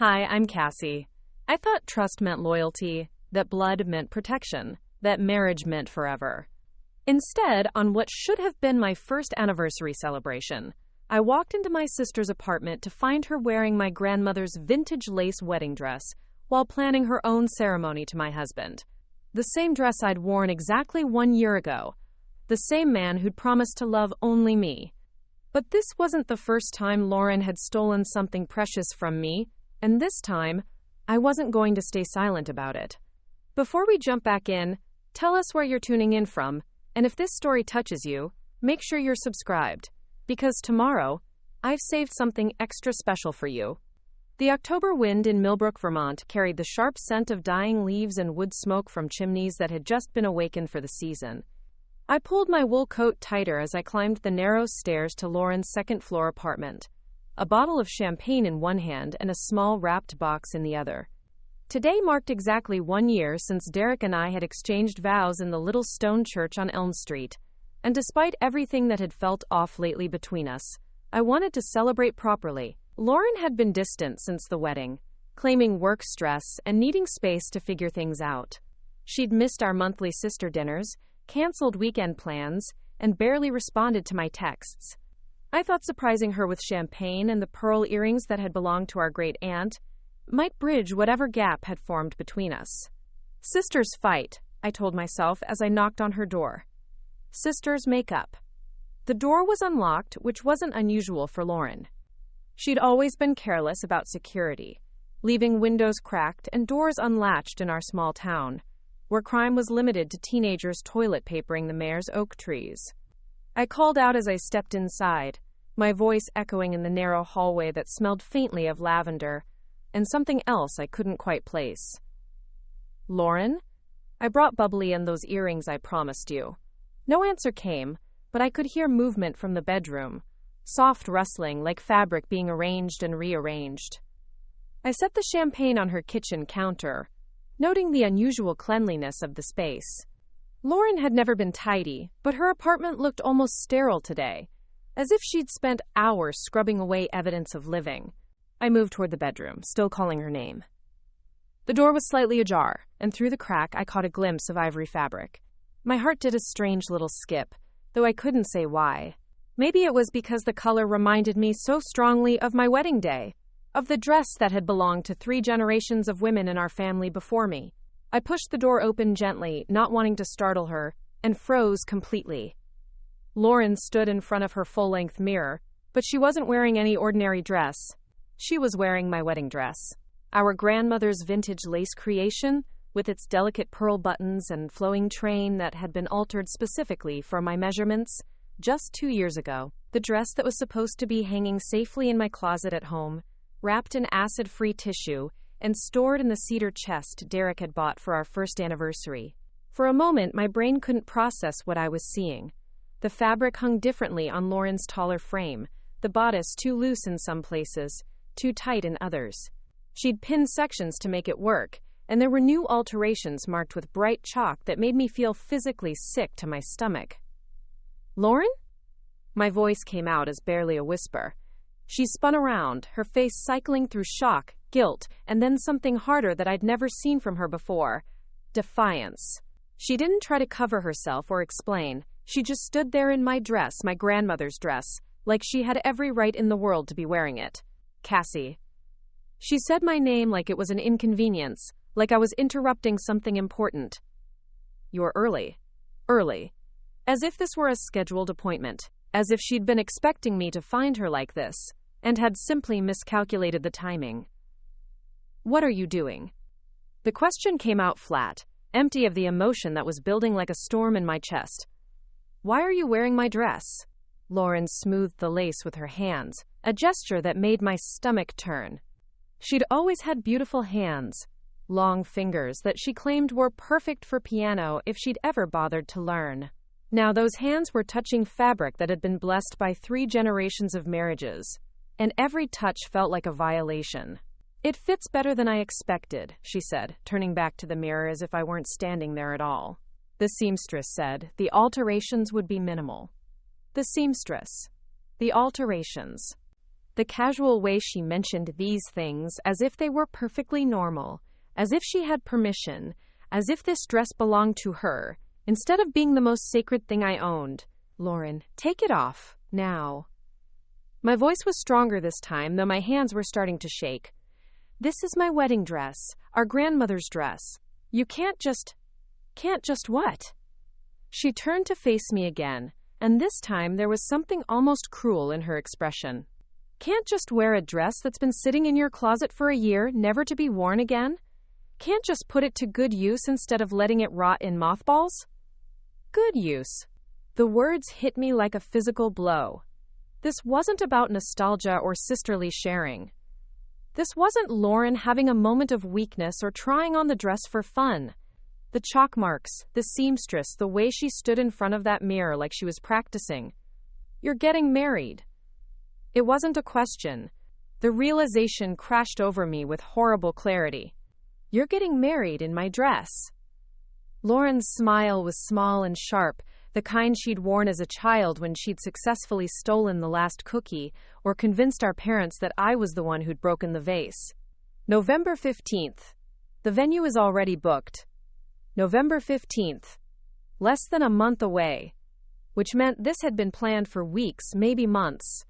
Hi, I'm Cassie. I thought trust meant loyalty, that blood meant protection, that marriage meant forever. Instead, on what should have been my first anniversary celebration, I walked into my sister's apartment to find her wearing my grandmother's vintage lace wedding dress while planning her own ceremony to my husband. The same dress I'd worn exactly 1 year ago. The same man who'd promised to love only me. But this wasn't the first time Lauren had stolen something precious from me, and this time, I wasn't going to stay silent about it. Before we jump back in, tell us where you're tuning in from, and if this story touches you, make sure you're subscribed, because tomorrow, I've saved something extra special for you. The October wind in Millbrook, Vermont carried the sharp scent of dying leaves and wood smoke from chimneys that had just been awakened for the season. I pulled my wool coat tighter as I climbed the narrow stairs to Lauren's second-floor apartment, a bottle of champagne in one hand and a small wrapped box in the other. Today marked exactly 1 year since Derek and I had exchanged vows in the little stone church on Elm Street, and despite everything that had felt off lately between us, I wanted to celebrate properly. Lauren had been distant since the wedding, claiming work stress and needing space to figure things out. She'd missed our monthly sister dinners, canceled weekend plans, and barely responded to my texts. I thought surprising her with champagne and the pearl earrings that had belonged to our great aunt might bridge whatever gap had formed between us. Sisters fight, I told myself as I knocked on her door. Sisters make up. The door was unlocked, which wasn't unusual for Lauren. She'd always been careless about security, leaving windows cracked and doors unlatched in our small town, where crime was limited to teenagers toilet papering the mayor's oak trees. I called out as I stepped inside, my voice echoing in the narrow hallway that smelled faintly of lavender and something else I couldn't quite place. Lauren? I brought bubbly and those earrings I promised you. No answer came, but I could hear movement from the bedroom, soft rustling like fabric being arranged and rearranged. I set the champagne on her kitchen counter, noting the unusual cleanliness of the space. Lauren had never been tidy, but her apartment looked almost sterile today, as if she'd spent hours scrubbing away evidence of living. I moved toward the bedroom, still calling her name. The door was slightly ajar, and through the crack I caught a glimpse of ivory fabric. My heart did a strange little skip, though I couldn't say why. Maybe it was because the color reminded me so strongly of my wedding day, of the dress that had belonged to 3 generations of women in our family before me. I pushed the door open gently, not wanting to startle her, and froze completely. Lauren stood in front of her full-length mirror, but she wasn't wearing any ordinary dress. She was wearing my wedding dress. Our grandmother's vintage lace creation, with its delicate pearl buttons and flowing train that had been altered specifically for my measurements just 2 years ago. The dress that was supposed to be hanging safely in my closet at home, wrapped in acid-free tissue, and stored in the cedar chest Derek had bought for our first anniversary. For a moment, my brain couldn't process what I was seeing. The fabric hung differently on Lauren's taller frame, the bodice too loose in some places, too tight in others. She'd pinned sections to make it work, and there were new alterations marked with bright chalk that made me feel physically sick to my stomach. Lauren? My voice came out as barely a whisper. She spun around, her face cycling through shock, guilt, and then something harder that I'd never seen from her before: defiance. She didn't try to cover herself or explain. She just stood there in my dress, my grandmother's dress, like she had every right in the world to be wearing it. Cassie. She said my name like it was an inconvenience, like I was interrupting something important. You're early. Early. As if this were a scheduled appointment. As if she'd been expecting me to find her like this, and had simply miscalculated the timing. What are you doing? The question came out flat, empty of the emotion that was building like a storm in my chest. Why are you wearing my dress? Lauren smoothed the lace with her hands, a gesture that made my stomach turn. She'd always had beautiful hands, long fingers that she claimed were perfect for piano if she'd ever bothered to learn. Now those hands were touching fabric that had been blessed by 3 generations of marriages, and every touch felt like a violation. It fits better than I expected, she said, turning back to the mirror as if I weren't standing there at all. The seamstress said the alterations would be minimal. The seamstress. The alterations. The casual way she mentioned these things, as if they were perfectly normal, as if she had permission, as if this dress belonged to her, instead of being the most sacred thing I owned. Lauren, take it off, now. My voice was stronger this time, though my hands were starting to shake. This is my wedding dress, our grandmother's dress. You can't just what? She turned to face me again, and this time there was something almost cruel in her expression. Can't just wear a dress that's been sitting in your closet for a year, never to be worn again? Can't just put it to good use instead of letting it rot in mothballs? Good use. The words hit me like a physical blow. This wasn't about nostalgia or sisterly sharing. This wasn't Lauren having a moment of weakness or trying on the dress for fun. The chalk marks, the seamstress, the way she stood in front of that mirror like she was practicing. You're getting married. It wasn't a question. The realization crashed over me with horrible clarity. You're getting married in my dress. Lauren's smile was small and sharp, the kind she'd worn as a child when she'd successfully stolen the last cookie or convinced our parents that I was the one who'd broken the vase. November 15th. The venue is already booked. November 15th. Less than a month away. Which meant this had been planned for weeks, maybe months.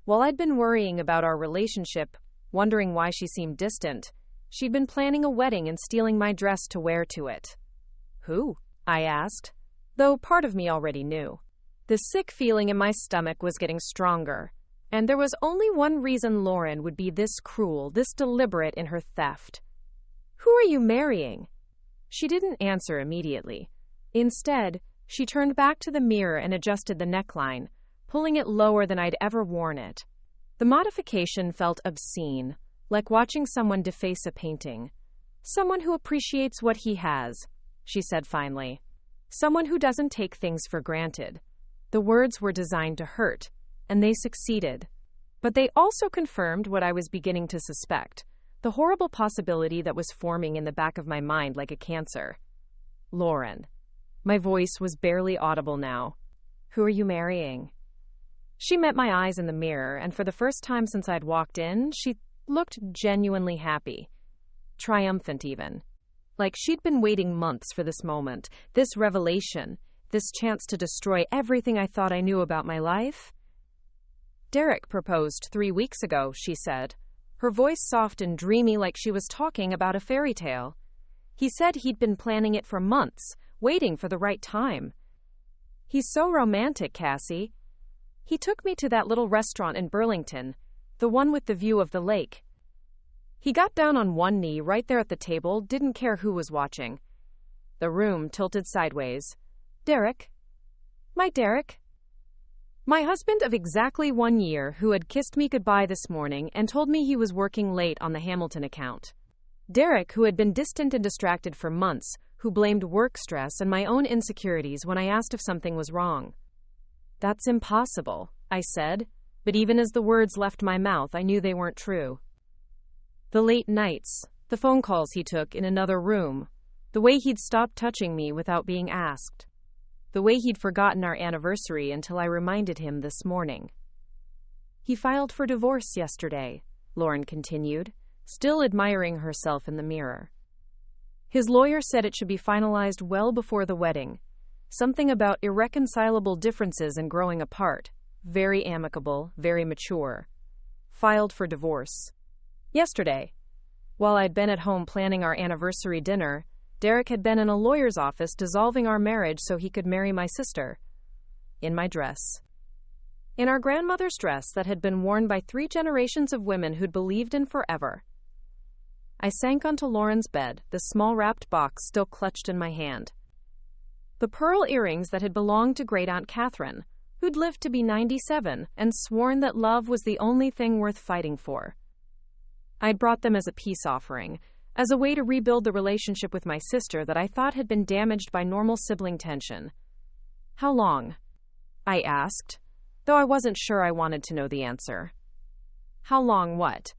While I'd been worrying about our relationship, wondering why she seemed distant, she'd been planning a wedding and stealing my dress to wear to it. Who? I asked, though part of me already knew. The sick feeling in my stomach was getting stronger, and there was only one reason Lauren would be this cruel, this deliberate in her theft. Who are you marrying? She didn't answer immediately. Instead, she turned back to the mirror and adjusted the neckline, pulling it lower than I'd ever worn it. The modification felt obscene, like watching someone deface a painting. Someone who appreciates what he has, she said finally. Someone who doesn't take things for granted. The words were designed to hurt, and they succeeded. But they also confirmed what I was beginning to suspect, the horrible possibility that was forming in the back of my mind like a cancer. Lauren. My voice was barely audible now. Who are you marrying? She met my eyes in the mirror, and for the first time since I'd walked in, she looked genuinely happy. Triumphant even. Like she'd been waiting months for this moment, this revelation, this chance to destroy everything I thought I knew about my life. Derek proposed 3 weeks ago, she said, her voice soft and dreamy like she was talking about a fairy tale. He said he'd been planning it for months, waiting for the right time. He's so romantic, Cassie. He took me to that little restaurant in Burlington, the one with the view of the lake. He got down on one knee right there at the table, didn't care who was watching. The room tilted sideways. Derek? My Derek? My husband of exactly 1 year, who had kissed me goodbye this morning and told me he was working late on the Hamilton account. Derek, who had been distant and distracted for months, who blamed work stress and my own insecurities when I asked if something was wrong. That's impossible, I said, but even as the words left my mouth, I knew they weren't true. The late nights, the phone calls he took in another room, the way he'd stopped touching me without being asked, the way he'd forgotten our anniversary until I reminded him this morning. He filed for divorce yesterday, Lauren continued, still admiring herself in the mirror. His lawyer said it should be finalized well before the wedding. Something about irreconcilable differences and growing apart. Very amicable, very mature. Filed for divorce. Yesterday, while I'd been at home planning our anniversary dinner, Derek had been in a lawyer's office dissolving our marriage so he could marry my sister. In my dress. In our grandmother's dress that had been worn by 3 generations of women who'd believed in forever. I sank onto Lauren's bed, the small wrapped box still clutched in my hand. The pearl earrings that had belonged to Great-Aunt Catherine, who'd lived to be 97 and sworn that love was the only thing worth fighting for. I'd brought them as a peace offering, as a way to rebuild the relationship with my sister that I thought had been damaged by normal sibling tension. How long? I asked, though I wasn't sure I wanted to know the answer. How long what?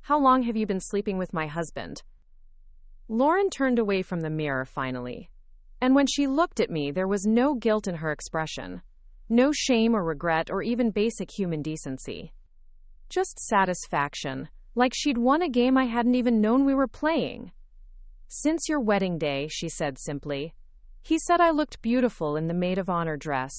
How long have you been sleeping with my husband? Lauren turned away from the mirror finally, and when she looked at me, there was no guilt in her expression, no shame or regret or even basic human decency. Just satisfaction, like she'd won a game I hadn't even known we were playing. "Since your wedding day," she said simply. "He said I looked beautiful in the maid of honor dress.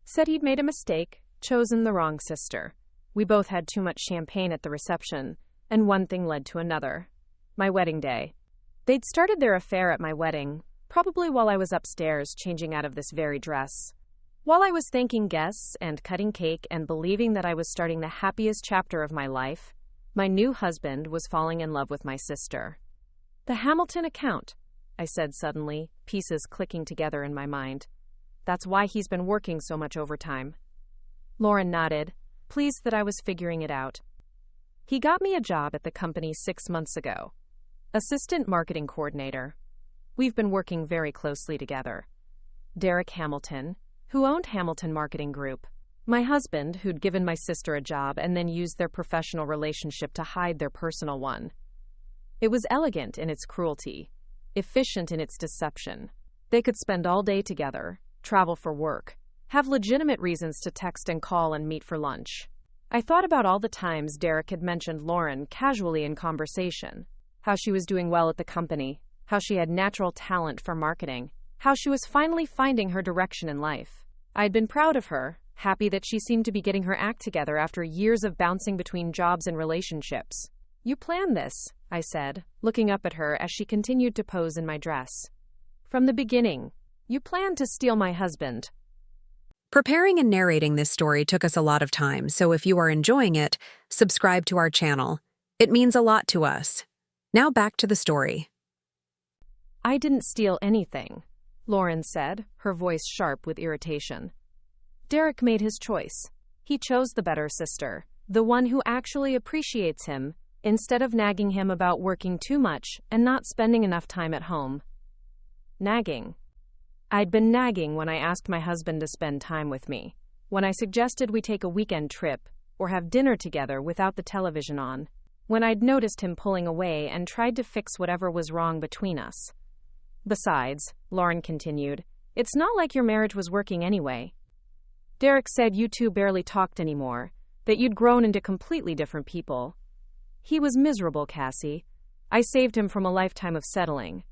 Said he'd made a mistake, chosen the wrong sister. We both had too much champagne at the reception, and one thing led to another. My wedding day. They'd started their affair at my wedding, probably while I was upstairs changing out of this very dress. While I was thanking guests and cutting cake and believing that I was starting the happiest chapter of my life, my new husband was falling in love with my sister." "The Hamilton account," I said suddenly, pieces clicking together in my mind. "That's why he's been working so much overtime." Lauren nodded, pleased that I was figuring it out. "He got me a job at the company 6 months ago. Assistant marketing coordinator. We've been working very closely together. Derek Hamilton, who owned Hamilton Marketing Group. My husband, who'd given my sister a job and then used their professional relationship to hide their personal one. It was elegant in its cruelty, efficient in its deception. They could spend all day together, travel for work, have legitimate reasons to text and call and meet for lunch. I thought about all the times Derek had mentioned Lauren casually in conversation, how she was doing well at the company, how she had natural talent for marketing, how she was finally finding her direction in life. I'd been proud of her, happy that she seemed to be getting her act together after years of bouncing between jobs and relationships. "You planned this," I said, looking up at her as she continued to pose in my dress. "From the beginning, you planned to steal my husband." Preparing and narrating this story took us a lot of time, so if you are enjoying it, subscribe to our channel. It means a lot to us. Now back to the story. "I didn't steal anything," Lauren said, her voice sharp with irritation. "Derek made his choice. He chose the better sister, the one who actually appreciates him, instead of nagging him about working too much and not spending enough time at home." Nagging. I'd been nagging when I asked my husband to spend time with me, when I suggested we take a weekend trip or have dinner together without the television on, when I'd noticed him pulling away and tried to fix whatever was wrong between us. "Besides," Lauren continued, "it's not like your marriage was working anyway. Derek said you two barely talked anymore, that you'd grown into completely different people. He was miserable, Cassie. I saved him from a lifetime of settling.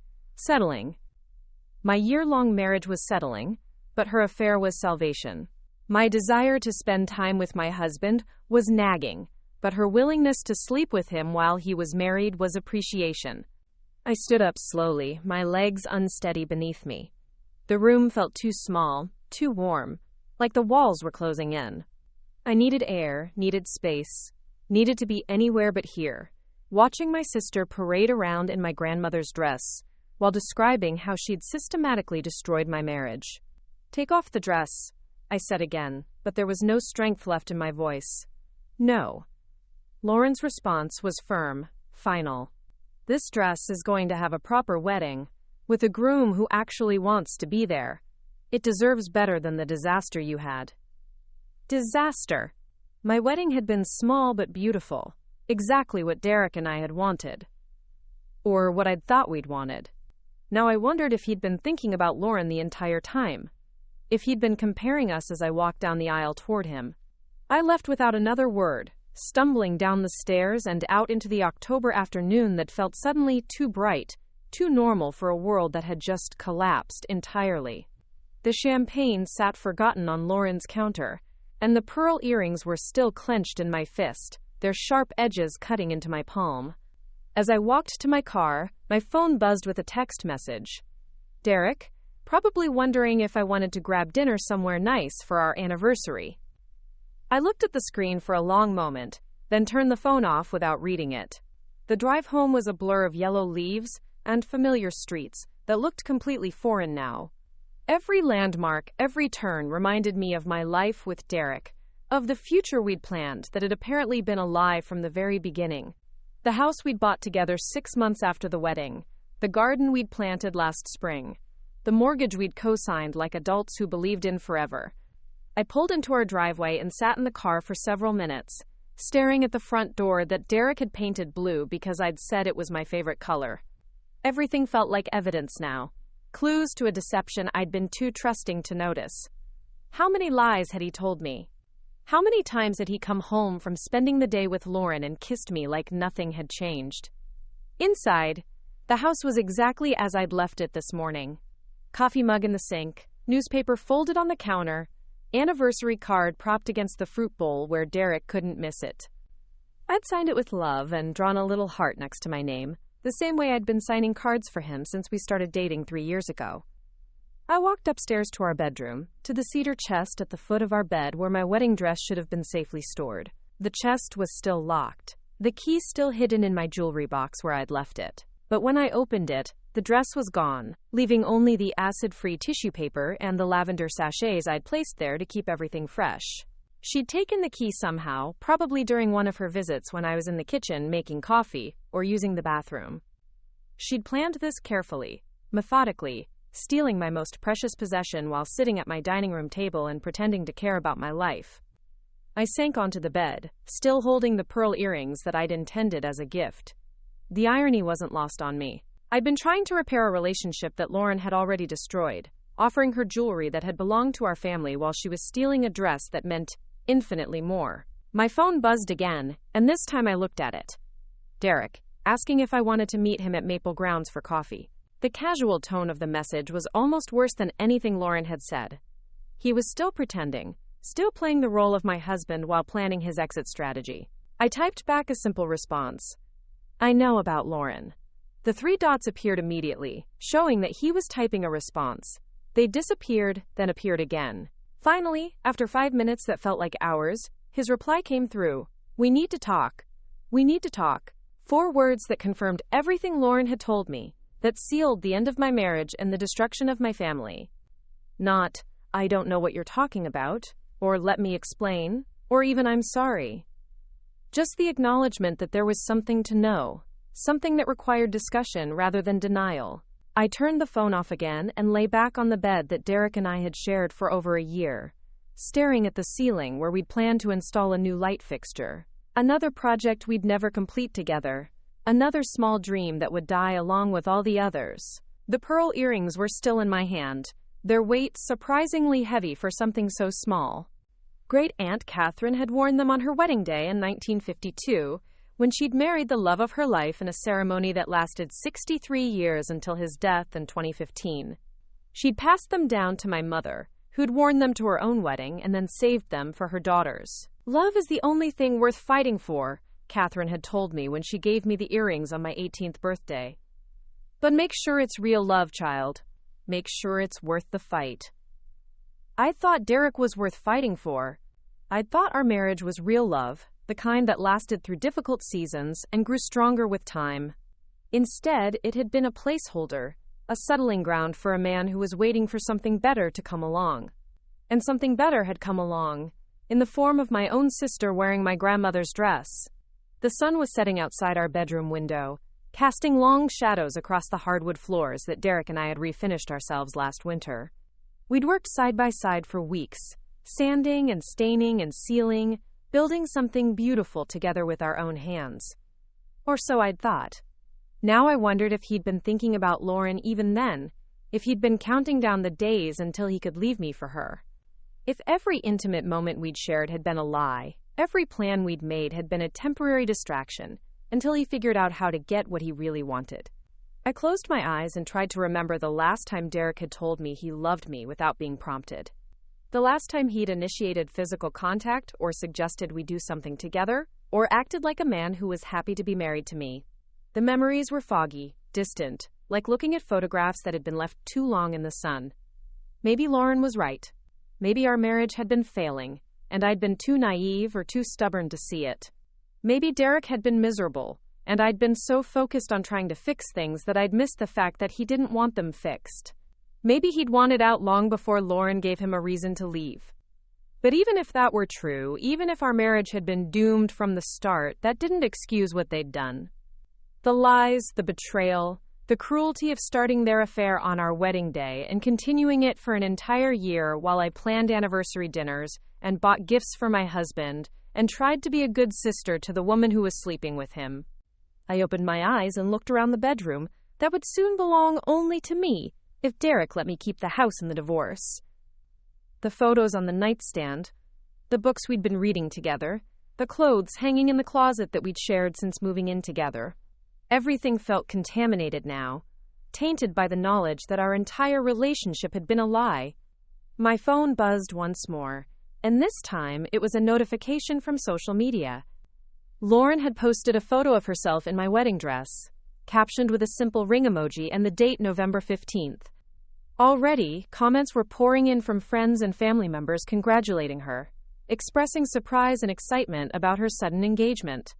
My year-long marriage was settling, but her affair was salvation. My desire to spend time with my husband was nagging, but her willingness to sleep with him while he was married was appreciation." I stood up slowly, my legs unsteady beneath me. The room felt too small, too warm, like the walls were closing in. I needed air, needed space, needed to be anywhere but here, watching my sister parade around in my grandmother's dress, while describing how she'd systematically destroyed my marriage. "Take off the dress," I said again, but there was no strength left in my voice. "No." Lauren's response was firm, final. "This dress is going to have a proper wedding, with a groom who actually wants to be there. It deserves better than the disaster you had." Disaster. My wedding had been small but beautiful, exactly what Derek and I had wanted. Or what I'd thought we'd wanted. Now I wondered if he'd been thinking about Lauren the entire time. If he'd been comparing us as I walked down the aisle toward him. I left without another word, stumbling down the stairs and out into the October afternoon that felt suddenly too bright, too normal for a world that had just collapsed entirely. The champagne sat forgotten on Lauren's counter, and the pearl earrings were still clenched in my fist, their sharp edges cutting into my palm. As I walked to my car, my phone buzzed with a text message. Derek, probably wondering if I wanted to grab dinner somewhere nice for our anniversary. I looked at the screen for a long moment, then turned the phone off without reading it. The drive home was a blur of yellow leaves and familiar streets that looked completely foreign now. Every landmark, every turn reminded me of my life with Derek, of the future we'd planned that had apparently been a lie from the very beginning. The house we'd bought together 6 months after the wedding, the garden we'd planted last spring, the mortgage we'd co-signed like adults who believed in forever. I pulled into our driveway and sat in the car for several minutes, staring at the front door that Derek had painted blue because I'd said it was my favorite color. Everything felt like evidence now. Clues to a deception I'd been too trusting to notice. How many lies had he told me? How many times had he come home from spending the day with Lauren and kissed me like nothing had changed? Inside, the house was exactly as I'd left it this morning. Coffee mug in the sink, newspaper folded on the counter, anniversary card propped against the fruit bowl where Derek couldn't miss it. I'd signed it with love and drawn a little heart next to my name, the same way I'd been signing cards for him since we started dating 3 years ago. I walked upstairs to our bedroom, to the cedar chest at the foot of our bed where my wedding dress should have been safely stored. The chest was still locked, the key still hidden in my jewelry box where I'd left it. But when I opened it, the dress was gone, leaving only the acid-free tissue paper and the lavender sachets I'd placed there to keep everything fresh. She'd taken the key somehow, probably during one of her visits when I was in the kitchen making coffee or using the bathroom. She'd planned this carefully, methodically, stealing my most precious possession while sitting at my dining room table and pretending to care about my life. I sank onto the bed, still holding the pearl earrings that I'd intended as a gift. The irony wasn't lost on me. I'd been trying to repair a relationship that Lauren had already destroyed, offering her jewelry that had belonged to our family while she was stealing a dress that meant infinitely more. My phone buzzed again, and this time I looked at it. Derek, asking if I wanted to meet him at Maple Grounds for coffee. The casual tone of the message was almost worse than anything Lauren had said. He was still pretending, still playing the role of my husband while planning his exit strategy. I typed back a simple response. I know about Lauren. The 3 dots appeared immediately, showing that he was typing a response. They disappeared, then appeared again. Finally, after 5 minutes that felt like hours, his reply came through. We need to talk. We need to talk. 4 words that confirmed everything Lauren had told me, that sealed the end of my marriage and the destruction of my family. Not, I don't know what you're talking about, or let me explain, or even I'm sorry. Just the acknowledgement that there was something to know, something that required discussion rather than denial. I turned the phone off again and lay back on the bed that Derek and I had shared for over a year, staring at the ceiling where we'd planned to install a new light fixture. Another project we'd never complete together. Another small dream that would die along with all the others. The pearl earrings were still in my hand, their weight surprisingly heavy for something so small. Great Aunt Catherine had worn them on her wedding day in 1952, when she'd married the love of her life in a ceremony that lasted 63 years until his death in 2015. She'd passed them down to my mother, who'd worn them to her own wedding and then saved them for her daughters. Love is the only thing worth fighting for, Catherine had told me when she gave me the earrings on my 18th birthday. But make sure it's real love, child. Make sure it's worth the fight. I thought Derek was worth fighting for. I'd thought our marriage was real love, the kind that lasted through difficult seasons and grew stronger with time. Instead, it had been a placeholder, a settling ground for a man who was waiting for something better to come along. And something better had come along, in the form of my own sister wearing my grandmother's dress. The sun was setting outside our bedroom window, casting long shadows across the hardwood floors that Derek and I had refinished ourselves last winter. We'd worked side by side for weeks, sanding and staining and sealing, building something beautiful together with our own hands. Or so I'd thought. Now I wondered if he'd been thinking about Lauren even then, if he'd been counting down the days until he could leave me for her. If every intimate moment we'd shared had been a lie, every plan we'd made had been a temporary distraction, until he figured out how to get what he really wanted. I closed my eyes and tried to remember the last time Derek had told me he loved me without being prompted. The last time he'd initiated physical contact or suggested we do something together, or acted like a man who was happy to be married to me. The memories were foggy, distant, like looking at photographs that had been left too long in the sun. Maybe Lauren was right. Maybe our marriage had been failing, and I'd been too naive or too stubborn to see it. Maybe Derek had been miserable, and I'd been so focused on trying to fix things that I'd missed the fact that he didn't want them fixed. Maybe he'd wanted out long before Lauren gave him a reason to leave. But even if that were true, even if our marriage had been doomed from the start, that didn't excuse what they'd done. The lies, the betrayal, the cruelty of starting their affair on our wedding day and continuing it for an entire year while I planned anniversary dinners and bought gifts for my husband and tried to be a good sister to the woman who was sleeping with him. I opened my eyes and looked around the bedroom that would soon belong only to me if Derek let me keep the house in the divorce. The photos on the nightstand, the books we'd been reading together, the clothes hanging in the closet that we'd shared since moving in together. Everything felt contaminated now, tainted by the knowledge that our entire relationship had been a lie. My phone buzzed once more, and this time it was a notification from social media. Lauren had posted a photo of herself in my wedding dress, captioned with a simple ring emoji and the date November 15th. Already, comments were pouring in from friends and family members congratulating her, expressing surprise and excitement about her sudden engagement.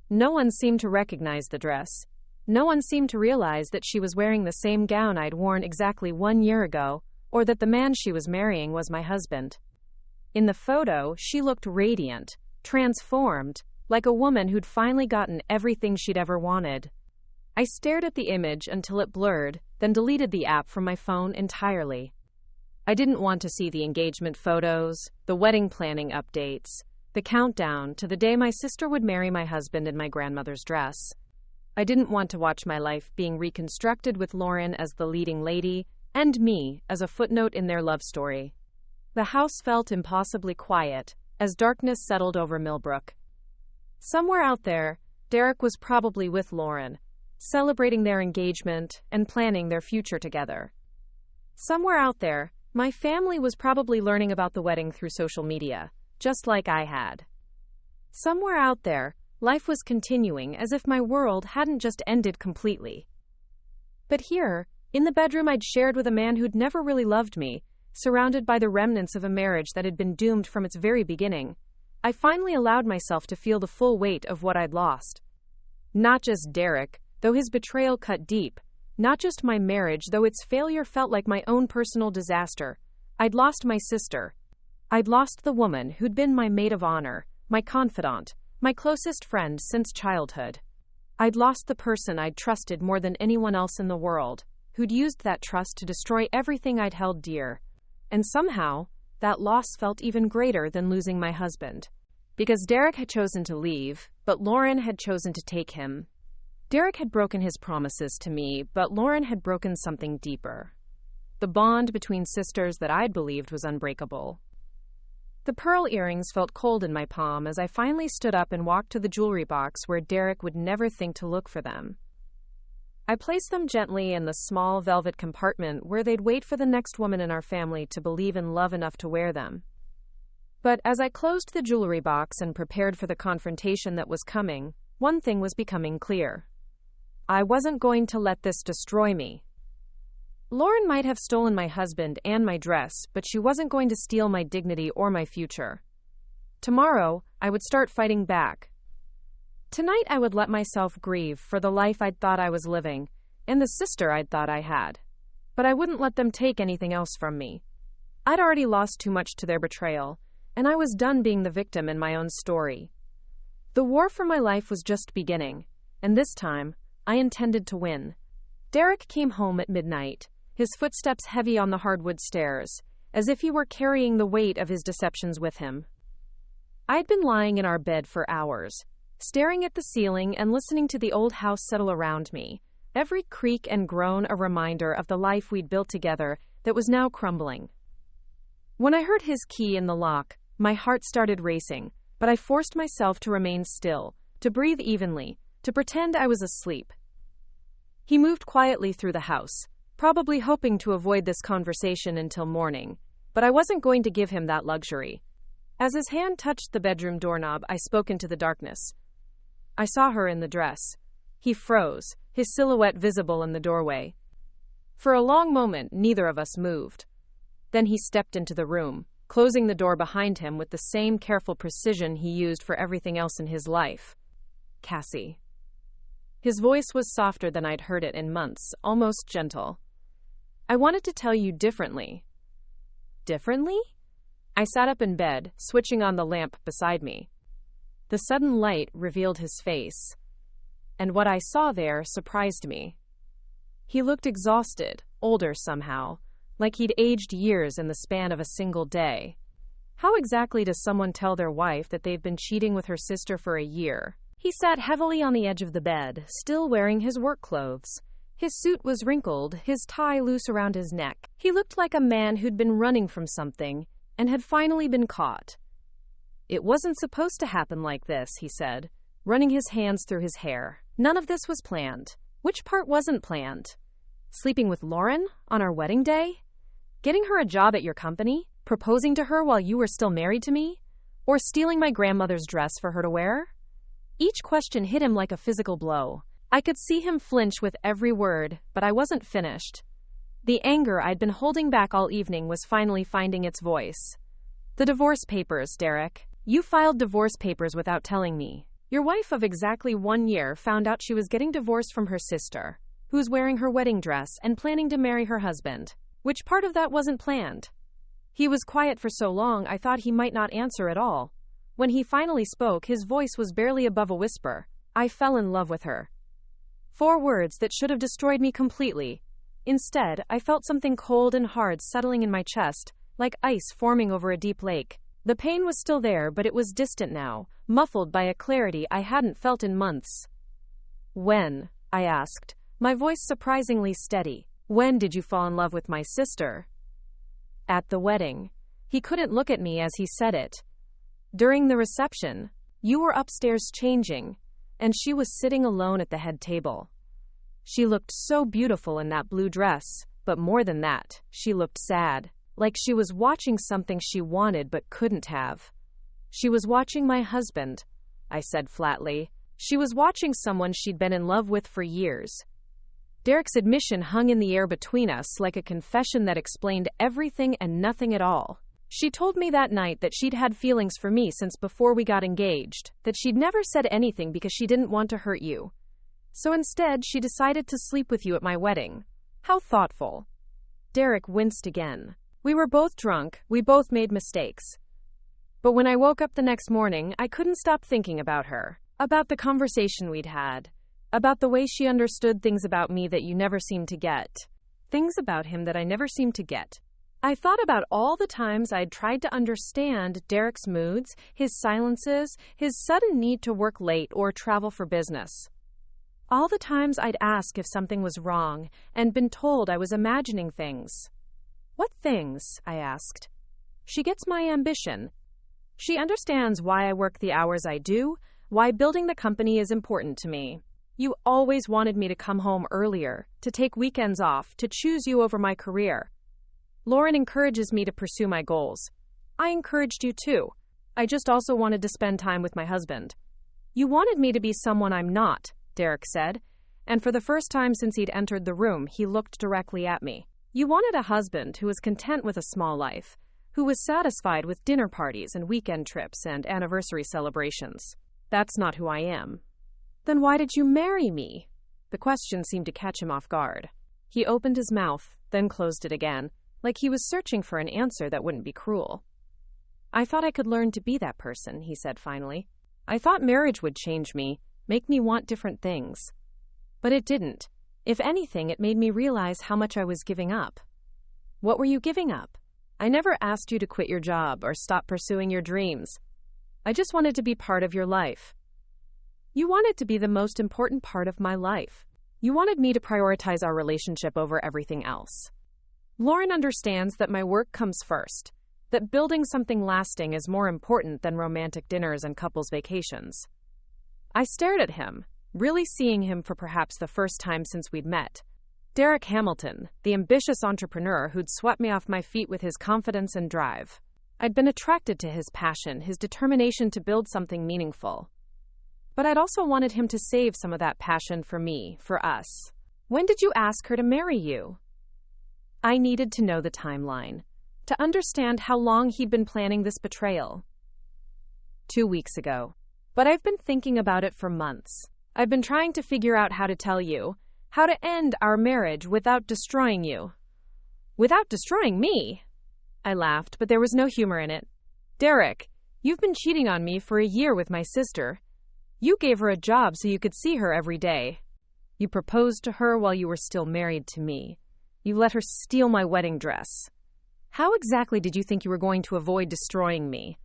No one seemed to recognize the dress. No one seemed to realize that she was wearing the same gown I'd worn exactly 1 year ago, or that the man she was marrying was my husband. In the photo, she looked radiant, transformed, like a woman who'd finally gotten everything she'd ever wanted. I stared at the image until it blurred, then deleted the app from my phone entirely. I didn't want to see the engagement photos, the wedding planning updates, the countdown to the day my sister would marry my husband in my grandmother's dress. I didn't want to watch my life being reconstructed with Lauren as the leading lady and me as a footnote in their love story. The house felt impossibly quiet as darkness settled over Millbrook. Somewhere out there, Derek was probably with Lauren, celebrating their engagement and planning their future together. Somewhere out there, my family was probably learning about the wedding through social media, just like I had. Somewhere out there, life was continuing as if my world hadn't just ended completely. But here, in the bedroom I'd shared with a man who'd never really loved me, surrounded by the remnants of a marriage that had been doomed from its very beginning, I finally allowed myself to feel the full weight of what I'd lost. Not just Derek, though his betrayal cut deep. Not just my marriage, though its failure felt like my own personal disaster. I'd lost my sister. I'd lost the woman who'd been my maid of honor, my confidant, my closest friend since childhood. I'd lost the person I'd trusted more than anyone else in the world, who'd used that trust to destroy everything I'd held dear. And somehow, that loss felt even greater than losing my husband. Because Derek had chosen to leave, but Lauren had chosen to take him. Derek had broken his promises to me, but Lauren had broken something deeper. The bond between sisters that I'd believed was unbreakable. The pearl earrings felt cold in my palm as I finally stood up and walked to the jewelry box where Derek would never think to look for them. I placed them gently in the small velvet compartment where they'd wait for the next woman in our family to believe in love enough to wear them. But as I closed the jewelry box and prepared for the confrontation that was coming, one thing was becoming clear. I wasn't going to let this destroy me. Lauren might have stolen my husband and my dress, but she wasn't going to steal my dignity or my future. Tomorrow, I would start fighting back. Tonight, I would let myself grieve for the life I'd thought I was living, and the sister I'd thought I had. But I wouldn't let them take anything else from me. I'd already lost too much to their betrayal, and I was done being the victim in my own story. The war for my life was just beginning, and this time, I intended to win. Derek came home at midnight, his footsteps heavy on the hardwood stairs, as if he were carrying the weight of his deceptions with him. I'd been lying in our bed for hours, staring at the ceiling and listening to the old house settle around me, every creak and groan a reminder of the life we'd built together that was now crumbling. When I heard his key in the lock, my heart started racing, but I forced myself to remain still, to breathe evenly, to pretend I was asleep. He moved quietly through the house, probably hoping to avoid this conversation until morning, but I wasn't going to give him that luxury. As his hand touched the bedroom doorknob, I spoke into the darkness. I saw her in the dress. He froze, his silhouette visible in the doorway. For a long moment, neither of us moved. Then he stepped into the room, closing the door behind him with the same careful precision he used for everything else in his life. Cassie. His voice was softer than I'd heard it in months, almost gentle. I wanted to tell you differently. Differently? I sat up in bed, switching on the lamp beside me. The sudden light revealed his face, and what I saw there surprised me. He looked exhausted, older somehow, like he'd aged years in the span of a single day. How exactly does someone tell their wife that they've been cheating with her sister for a year? He sat heavily on the edge of the bed, still wearing his work clothes. His suit was wrinkled, his tie loose around his neck. He looked like a man who'd been running from something and had finally been caught. It wasn't supposed to happen like this, he said, running his hands through his hair. None of this was planned. Which part wasn't planned? Sleeping with Lauren on our wedding day? Getting her a job at your company? Proposing to her while you were still married to me? Or stealing my grandmother's dress for her to wear? Each question hit him like a physical blow. I could see him flinch with every word, but I wasn't finished. The anger I'd been holding back all evening was finally finding its voice. The divorce papers, Derek. You filed divorce papers without telling me. Your wife of exactly 1 year found out she was getting divorced from her sister, who's wearing her wedding dress and planning to marry her husband. Which part of that wasn't planned? He was quiet for so long I thought he might not answer at all. When he finally spoke, his voice was barely above a whisper. I fell in love with her. 4 words that should have destroyed me completely. Instead, I felt something cold and hard settling in my chest, like ice forming over a deep lake. The pain was still there, but it was distant now, muffled by a clarity I hadn't felt in months. When? I asked, my voice surprisingly steady. When did you fall in love with my sister? At the wedding. He couldn't look at me as he said it. During the reception, you were upstairs changing, and she was sitting alone at the head table. She looked so beautiful in that blue dress, but more than that, she looked sad, like she was watching something she wanted but couldn't have. She was watching my husband, I said flatly. She was watching someone she'd been in love with for years. Derek's admission hung in the air between us like a confession that explained everything and nothing at all. She told me that night that she'd had feelings for me since before we got engaged, that she'd never said anything because she didn't want to hurt you. So instead, she decided to sleep with you at my wedding. How thoughtful. Derek winced again. We were both drunk, we both made mistakes. But when I woke up the next morning, I couldn't stop thinking about her, about the conversation we'd had, about the way she understood things about me that you never seemed to get. Things about him that I never seemed to get. I thought about all the times I'd tried to understand Derek's moods, his silences, his sudden need to work late or travel for business. All the times I'd ask if something was wrong and been told I was imagining things. What things? I asked. She gets my ambition. She understands why I work the hours I do, why building the company is important to me. You always wanted me to come home earlier, to take weekends off, to choose you over my career. Lauren encourages me to pursue my goals. I encouraged you too. I just also wanted to spend time with my husband. You wanted me to be someone I'm not, Derek said, and for the first time since he'd entered the room, he looked directly at me. You wanted a husband who was content with a small life, who was satisfied with dinner parties and weekend trips and anniversary celebrations. That's not who I am. Then why did you marry me? The question seemed to catch him off guard. He opened his mouth, then closed it again, like he was searching for an answer that wouldn't be cruel. I thought I could learn to be that person, he said finally. I thought marriage would change me, make me want different things. But it didn't. If anything, it made me realize how much I was giving up. What were you giving up? I never asked you to quit your job or stop pursuing your dreams. I just wanted to be part of your life. You wanted to be the most important part of my life. You wanted me to prioritize our relationship over everything else. Lauren understands that my work comes first, that building something lasting is more important than romantic dinners and couples vacations. I stared at him, really seeing him for perhaps the first time since we'd met. Derek Hamilton, the ambitious entrepreneur who'd swept me off my feet with his confidence and drive. I'd been attracted to his passion, his determination to build something meaningful. But I'd also wanted him to save some of that passion for me, for us. When did you ask her to marry you? I needed to know the timeline, to understand how long he'd been planning this betrayal. 2 weeks ago. But I've been thinking about it for months. I've been trying to figure out how to tell you, how to end our marriage without destroying you. Without destroying me? I laughed, but there was no humor in it. Derek, you've been cheating on me for a year with my sister. You gave her a job so you could see her every day. You proposed to her while you were still married to me. You let her steal my wedding dress. How exactly did you think you were going to avoid destroying me?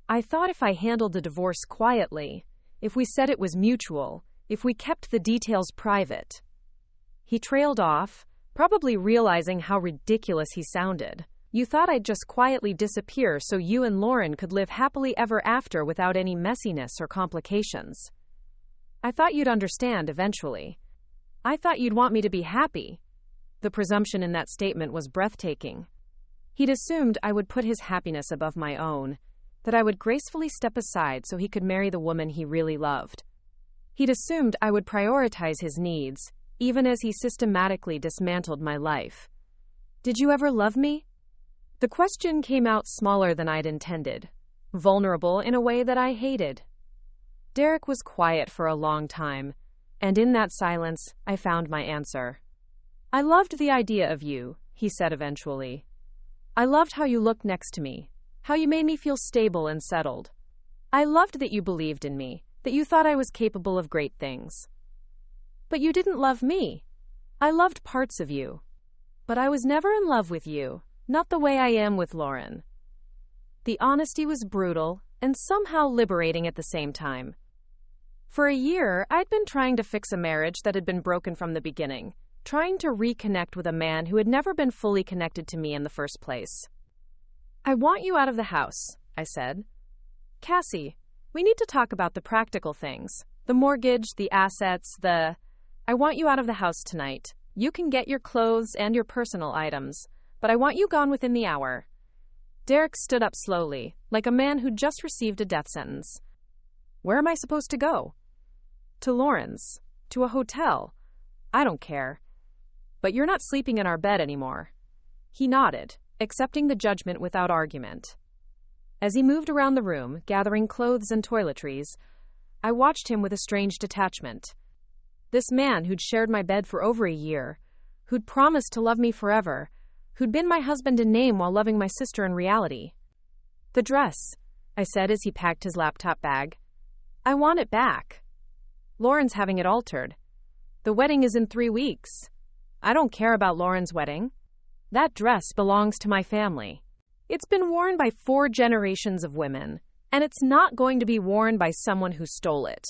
I thought if I handled the divorce quietly, if we said it was mutual, if we kept the details private. He trailed off, probably realizing how ridiculous he sounded. You thought I'd just quietly disappear so you and Lauren could live happily ever after without any messiness or complications. I thought you'd understand eventually. I thought you'd want me to be happy. The presumption in that statement was breathtaking. He'd assumed I would put his happiness above my own, that I would gracefully step aside so he could marry the woman he really loved. He'd assumed I would prioritize his needs, even as he systematically dismantled my life. Did you ever love me? The question came out smaller than I'd intended, vulnerable in a way that I hated. Derek was quiet for a long time, and in that silence, I found my answer. I loved the idea of you, he said eventually. I loved how you looked next to me, how you made me feel stable and settled. I loved that you believed in me, that you thought I was capable of great things. But you didn't love me. I loved parts of you. But I was never in love with you, not the way I am with Lauren. The honesty was brutal and somehow liberating at the same time. For a year, I'd been trying to fix a marriage that had been broken from the beginning, trying to reconnect with a man who had never been fully connected to me in the first place. I want you out of the house, I said. Cassie, we need to talk about the practical things. The mortgage, the assets, I want you out of the house tonight. You can get your clothes and your personal items, but I want you gone within the hour. Derek stood up slowly, like a man who'd just received a death sentence. Where am I supposed to go? To Lauren's. To a hotel. I don't care. But you're not sleeping in our bed anymore. He nodded, accepting the judgment without argument. As he moved around the room, gathering clothes and toiletries, I watched him with a strange detachment. This man who'd shared my bed for over a year, who'd promised to love me forever, who'd been my husband in name while loving my sister in reality. The dress, I said as he packed his laptop bag. I want it back. Lauren's having it altered. The wedding is in 3 weeks. I don't care about Lauren's wedding. That dress belongs to my family. It's been worn by 4 generations of women, and it's not going to be worn by someone who stole it.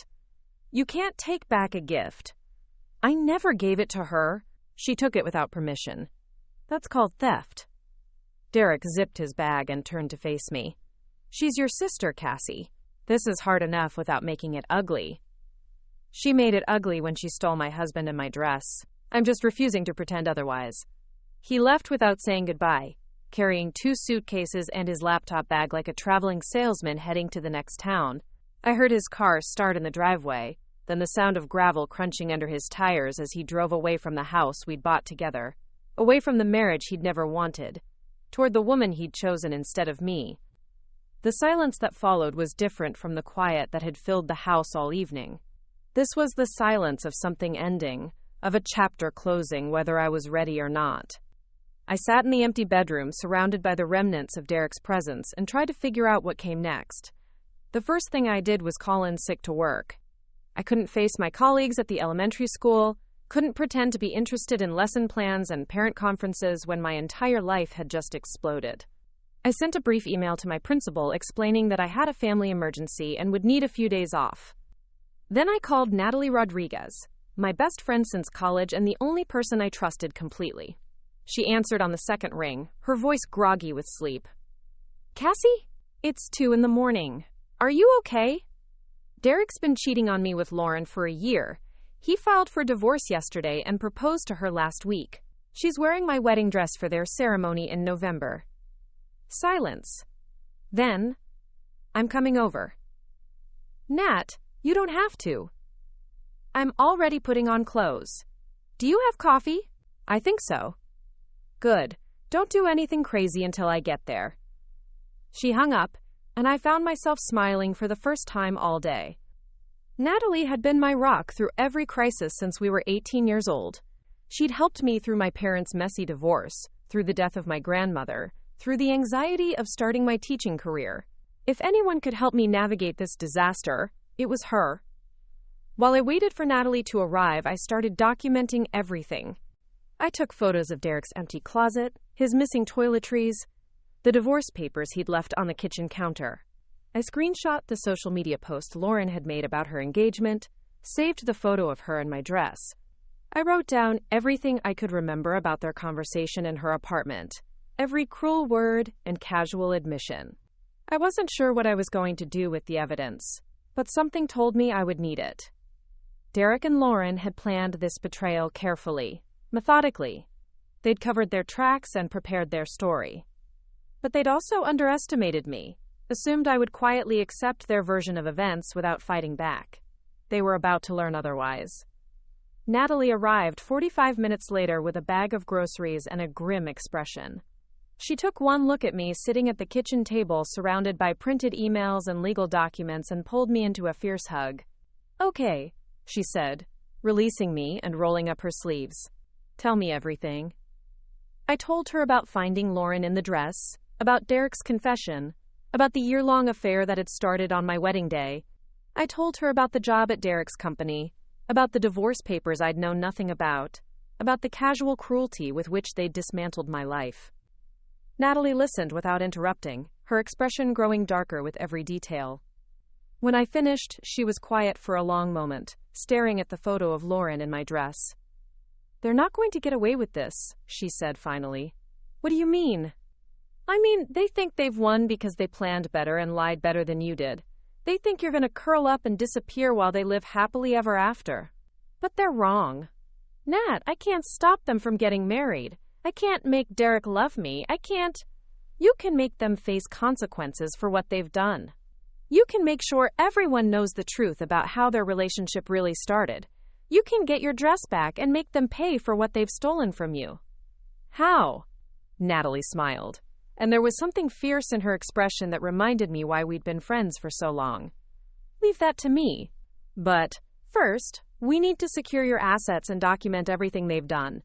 You can't take back a gift. I never gave it to her. She took it without permission. That's called theft. Derek zipped his bag and turned to face me. She's your sister, Cassie. This is hard enough without making it ugly. She made it ugly when she stole my husband and my dress. I'm just refusing to pretend otherwise. He left without saying goodbye, carrying 2 suitcases and his laptop bag like a traveling salesman heading to the next town. I heard his car start in the driveway, then the sound of gravel crunching under his tires as he drove away from the house we'd bought together, away from the marriage he'd never wanted, toward the woman he'd chosen instead of me. The silence that followed was different from the quiet that had filled the house all evening. This was the silence of something ending, of a chapter closing whether I was ready or not. I sat in the empty bedroom surrounded by the remnants of Derek's presence and tried to figure out what came next. The first thing I did was call in sick to work. I couldn't face my colleagues at the elementary school, couldn't pretend to be interested in lesson plans and parent conferences when my entire life had just exploded. I sent a brief email to my principal explaining that I had a family emergency and would need a few days off. Then I called Natalie Rodriguez, my best friend since college and the only person I trusted completely. She answered on the second ring, her voice groggy with sleep. Cassie? It's 2 a.m. Are you okay? Derek's been cheating on me with Lauren for a year. He filed for divorce yesterday and proposed to her last week. She's wearing my wedding dress for their ceremony in November. Silence. Then, I'm coming over. Nat, you don't have to. I'm already putting on clothes. Do you have coffee? I think so. Good. Don't do anything crazy until I get there. She hung up, and I found myself smiling for the first time all day. Natalie had been my rock through every crisis since we were 18 years old. She'd helped me through my parents' messy divorce, through the death of my grandmother, through the anxiety of starting my teaching career. If anyone could help me navigate this disaster, it was her. While I waited for Natalie to arrive, I started documenting everything. I took photos of Derek's empty closet, his missing toiletries, the divorce papers he'd left on the kitchen counter. I screenshot the social media post Lauren had made about her engagement, saved the photo of her in my dress. I wrote down everything I could remember about their conversation in her apartment. every cruel word and casual admission. I wasn't sure what I was going to do with the evidence, but something told me I would need it. Derek and Lauren had planned this betrayal carefully, methodically. They'd covered their tracks and prepared their story. But they'd also underestimated me, assumed I would quietly accept their version of events without fighting back. They were about to learn otherwise. Natalie arrived 45 minutes later with a bag of groceries and a grim expression. She took one look at me sitting at the kitchen table surrounded by printed emails and legal documents and pulled me into a fierce hug. "Okay," she said, releasing me and rolling up her sleeves. "Tell me everything." I told her about finding Lauren in the dress, about Derek's confession, about the year-long affair that had started on my wedding day. I told her about the job at Derek's company, about the divorce papers I'd known nothing about the casual cruelty with which they'd dismantled my life. Natalie listened without interrupting, her expression growing darker with every detail. When I finished, she was quiet for a long moment, staring at the photo of Lauren in my dress. "They're not going to get away with this," she said finally. "What do you mean?" "I mean, they think they've won because they planned better and lied better than you did. They think you're going to curl up and disappear while they live happily ever after. But they're wrong. Nat, I can't stop them from getting married. I can't make Derek love me. I can't. You can make them face consequences for what they've done. You can make sure everyone knows the truth about how their relationship really started. You can get your dress back and make them pay for what they've stolen from you." "How?" Natalie smiled, and there was something fierce in her expression that reminded me why we'd been friends for so long. "Leave that to me. But first, we need to secure your assets and document everything they've done.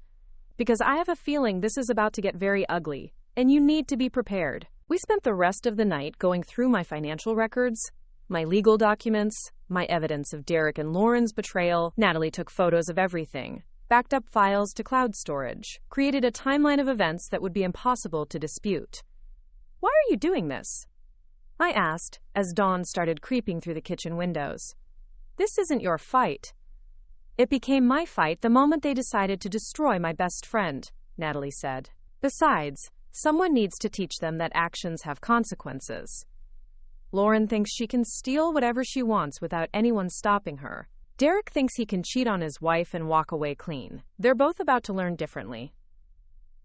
Because I have a feeling this is about to get very ugly, and you need to be prepared." We spent the rest of the night going through my financial records, my legal documents, my evidence of Derek and Lauren's betrayal. Natalie took photos of everything, backed up files to cloud storage, created a timeline of events that would be impossible to dispute. "Why are you doing this?" I asked, as dawn started creeping through the kitchen windows. "This isn't your fight." "It became my fight the moment they decided to destroy my best friend," Natalie said. "Besides, someone needs to teach them that actions have consequences. Lauren thinks she can steal whatever she wants without anyone stopping her. Derek thinks he can cheat on his wife and walk away clean. They're both about to learn differently."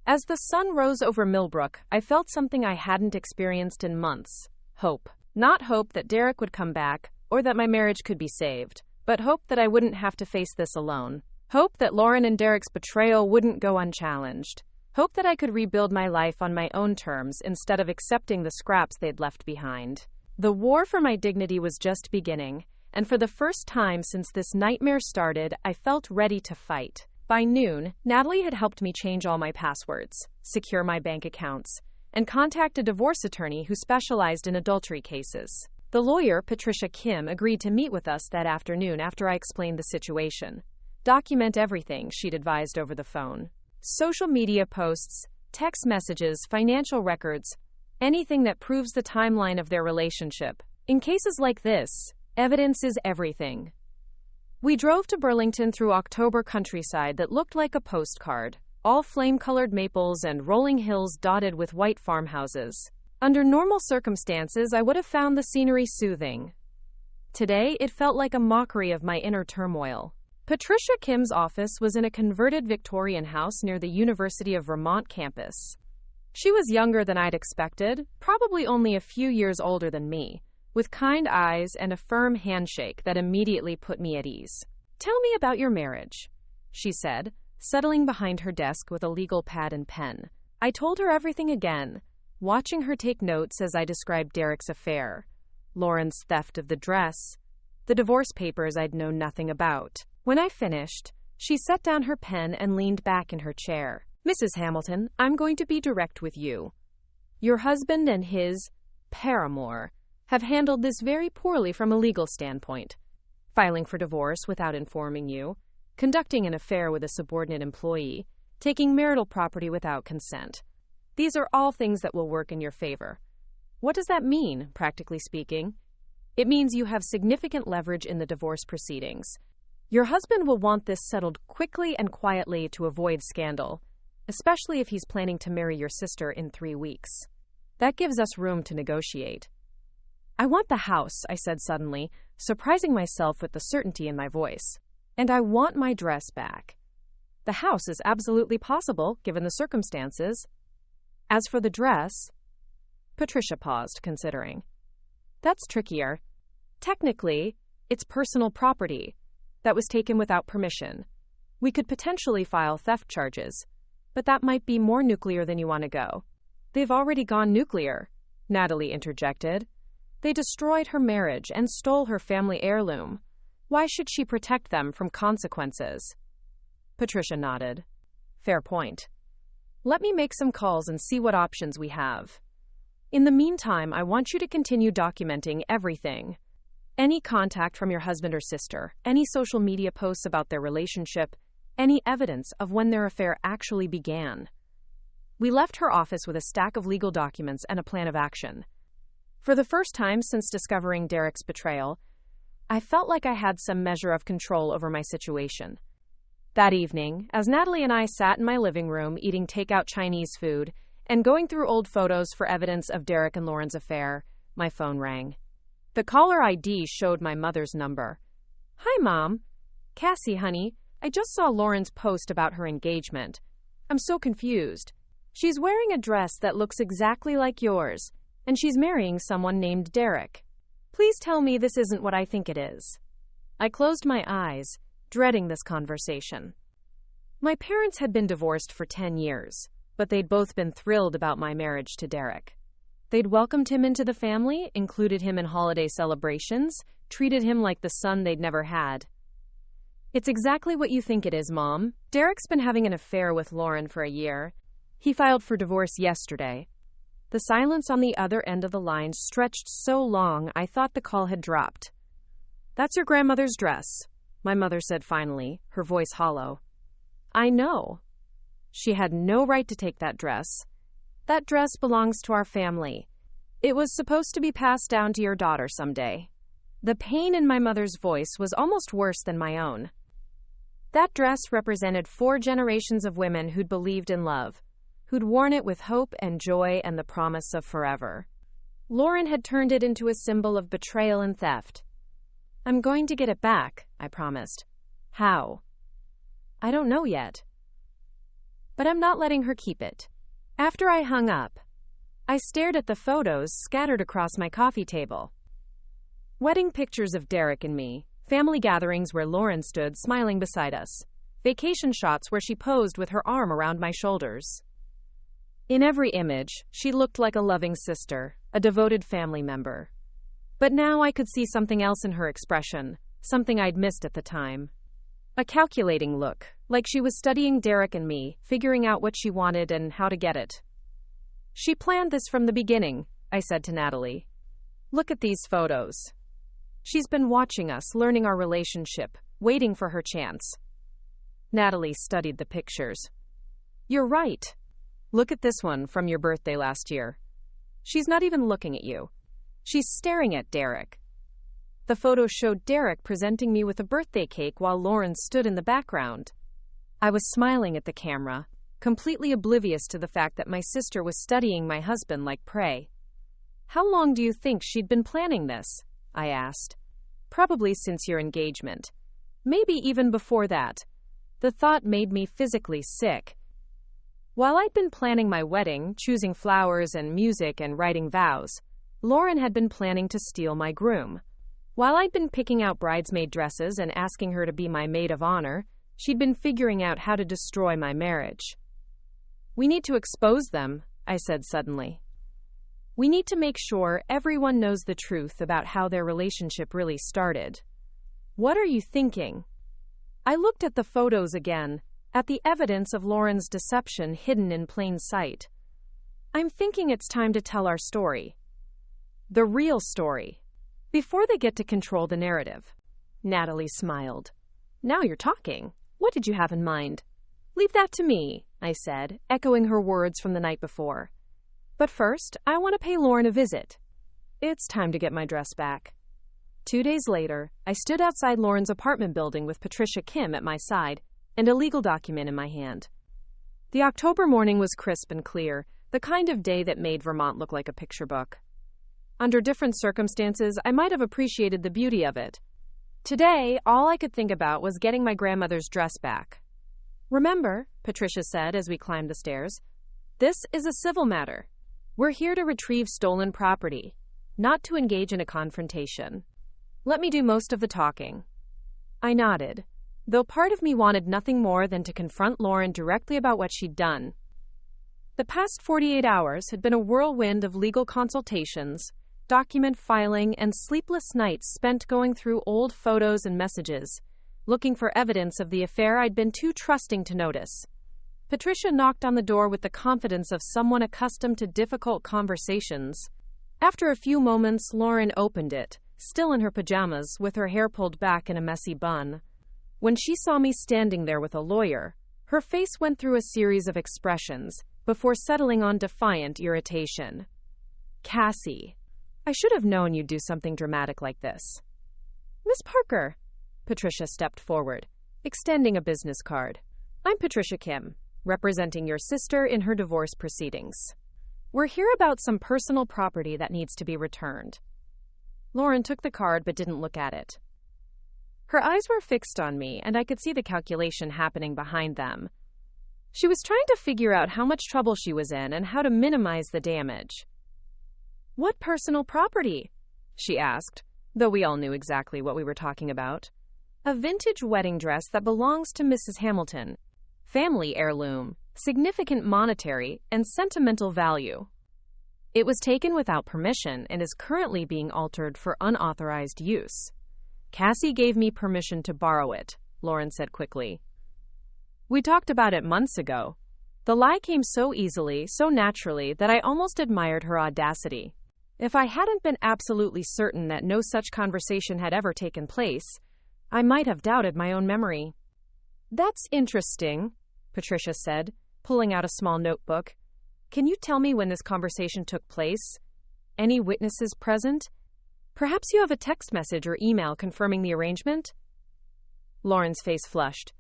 As the sun rose over Millbrook, I felt something I hadn't experienced in months. Hope. Not hope that Derek would come back, or that my marriage could be saved, but hope that I wouldn't have to face this alone. Hope that Lauren and Derek's betrayal wouldn't go unchallenged. Hope that I could rebuild my life on my own terms instead of accepting the scraps they'd left behind. The war for my dignity was just beginning, and for the first time since this nightmare started, I felt ready to fight. By noon, Natalie had helped me change all my passwords, secure my bank accounts, and contact a divorce attorney who specialized in adultery cases. The lawyer, Patricia Kim, agreed to meet with us that afternoon after I explained the situation. Document everything, she'd advised over the phone. Social media posts, text messages, financial records, anything that proves the timeline of their relationship. In cases like this, evidence is everything. We drove to Burlington through October countryside that looked like a postcard, all flame-colored maples and rolling hills dotted with white farmhouses. Under normal circumstances, I would have found the scenery soothing. Today, it felt like a mockery of my inner turmoil. Patricia Kim's office was in a converted Victorian house near the University of Vermont campus. She was younger than I'd expected, probably only a few years older than me, with kind eyes and a firm handshake that immediately put me at ease. "Tell me about your marriage," she said, settling behind her desk with a legal pad and pen. I told her everything again, watching her take notes as I described Derek's affair, Lauren's theft of the dress, the divorce papers I'd known nothing about. When I finished, she set down her pen and leaned back in her chair. "Mrs. Hamilton, I'm going to be direct with you. Your husband and his paramour have handled this very poorly from a legal standpoint. Filing for divorce without informing you, conducting an affair with a subordinate employee, taking marital property without consent. These are all things that will work in your favor. What does that mean, practically speaking? It means you have significant leverage in the divorce proceedings. Your husband will want this settled quickly and quietly to avoid scandal. especially if he's planning to marry your sister in 3 weeks. That gives us room to negotiate. I want the house, I said suddenly, surprising myself with the certainty in my voice. And I want my dress back. The house is absolutely possible, given the circumstances. As for the dress, Patricia paused, considering. That's trickier. Technically, it's personal property that was taken without permission. We could potentially file theft charges, but that might be more nuclear than you want to go. They've already gone nuclear, Natalie interjected. They destroyed her marriage and stole her family heirloom. Why should she protect them from consequences? Patricia nodded. Fair point. Let me make some calls and see what options we have. In the meantime, I want you to continue documenting everything. Any contact from your husband or sister, any social media posts about their relationship, any evidence of when their affair actually began. We left her office with a stack of legal documents and a plan of action. For the first time since discovering Derek's betrayal, I felt like I had some measure of control over my situation. That evening, as Natalie and I sat in my living room eating takeout Chinese food and going through old photos for evidence of Derek and Lauren's affair, my phone rang. The caller ID showed my mother's number. Hi, Mom. Cassie, honey, I just saw Lauren's post about her engagement. I'm so confused. She's wearing a dress that looks exactly like yours, and she's marrying someone named Derek. Please tell me this isn't what I think it is. I closed my eyes, dreading this conversation. My parents had been divorced for 10 years, but they'd both been thrilled about my marriage to Derek. They'd welcomed him into the family, included him in holiday celebrations, treated him like the son they'd never had. It's exactly what you think it is, Mom. Derek's been having an affair with Lauren for a year. He filed for divorce yesterday. The silence on the other end of the line stretched so long I thought the call had dropped. That's your grandmother's dress, my mother said finally, her voice hollow. I know. She had no right to take that dress. That dress belongs to our family. It was supposed to be passed down to your daughter someday. The pain in my mother's voice was almost worse than my own. That dress represented 4 generations of women who'd believed in love, who'd worn it with hope and joy and the promise of forever. Lauren had turned it into a symbol of betrayal and theft. I'm going to get it back, I promised. How? I don't know yet. But I'm not letting her keep it. After I hung up, I stared at the photos scattered across my coffee table. Wedding pictures of Derek and me, family gatherings where Lauren stood smiling beside us, vacation shots where she posed with her arm around my shoulders. In every image, she looked like a loving sister, a devoted family member. But now I could see something else in her expression, something I'd missed at the time. A calculating look, like she was studying Derek and me, figuring out what she wanted and how to get it. She planned this from the beginning, I said to Natalie. Look at these photos. She's been watching us, learning our relationship, waiting for her chance. Natalie studied the pictures. You're right. Look at this one from your birthday last year. She's not even looking at you. She's staring at Derek. The photo showed Derek presenting me with a birthday cake while Lauren stood in the background. I was smiling at the camera, completely oblivious to the fact that my sister was studying my husband like prey. How long do you think she'd been planning this? I asked. Probably since your engagement. Maybe even before that. The thought made me physically sick. While I'd been planning my wedding, choosing flowers and music and writing vows, Lauren had been planning to steal my groom. While I'd been picking out bridesmaid dresses and asking her to be my maid of honor, she'd been figuring out how to destroy my marriage. We need to expose them, I said suddenly. We need to make sure everyone knows the truth about how their relationship really started. What are you thinking? I looked at the photos again, at the evidence of Lauren's deception hidden in plain sight. I'm thinking it's time to tell our story. The real story. Before they get to control the narrative. Natalie smiled. Now you're talking. What did you have in mind? Leave that to me, I said, echoing her words from the night before. But first, I want to pay Lauren a visit. It's time to get my dress back. 2 days later, I stood outside Lauren's apartment building with Patricia Kim at my side and a legal document in my hand. The October morning was crisp and clear, the kind of day that made Vermont look like a picture book. Under different circumstances, I might have appreciated the beauty of it. Today, all I could think about was getting my grandmother's dress back. "Remember," Patricia said as we climbed the stairs, "this is a civil matter. We're here to retrieve stolen property, not to engage in a confrontation. Let me do most of the talking." I nodded, though part of me wanted nothing more than to confront Lauren directly about what she'd done. The past 48 hours had been a whirlwind of legal consultations, document filing, and sleepless nights spent going through old photos and messages, looking for evidence of the affair I'd been too trusting to notice. Patricia knocked on the door with the confidence of someone accustomed to difficult conversations. After a few moments, Lauren opened it, still in her pajamas, with her hair pulled back in a messy bun. When she saw me standing there with a lawyer, her face went through a series of expressions, before settling on defiant irritation. "Cassie, I should have known you'd do something dramatic like this." "Miss Parker," Patricia stepped forward, extending a business card. "I'm Patricia Kim, representing your sister in her divorce proceedings. We're here about some personal property that needs to be returned." Lauren took the card but didn't look at it. Her eyes were fixed on me, and I could see the calculation happening behind them. She was trying to figure out how much trouble she was in and how to minimize the damage. "What personal property?" she asked, though we all knew exactly what we were talking about. "A vintage wedding dress that belongs to Mrs. Hamilton. Family heirloom, significant monetary and sentimental value. It was taken without permission and is currently being altered for unauthorized use. Cassie gave me permission to borrow it," Lauren said quickly. "We talked about it months ago." The lie came so easily, so naturally, that I almost admired her audacity. If I hadn't been absolutely certain that no such conversation had ever taken place, I might have doubted my own memory. "That's interesting," Patricia said, pulling out a small notebook. "Can you tell me when this conversation took place? Any witnesses present? Perhaps you have a text message or email confirming the arrangement?" Lauren's face flushed.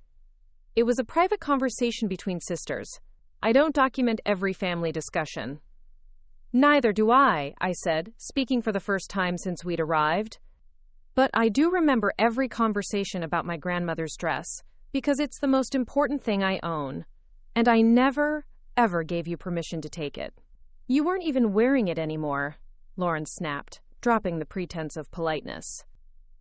"It was a private conversation between sisters. I don't document every family discussion." "Neither do I said, speaking for the first time since we'd arrived. "But I do remember every conversation about my grandmother's dress, because it's the most important thing I own. And I never, ever gave you permission to take it." "You weren't even wearing it anymore," Lauren snapped, dropping the pretense of politeness.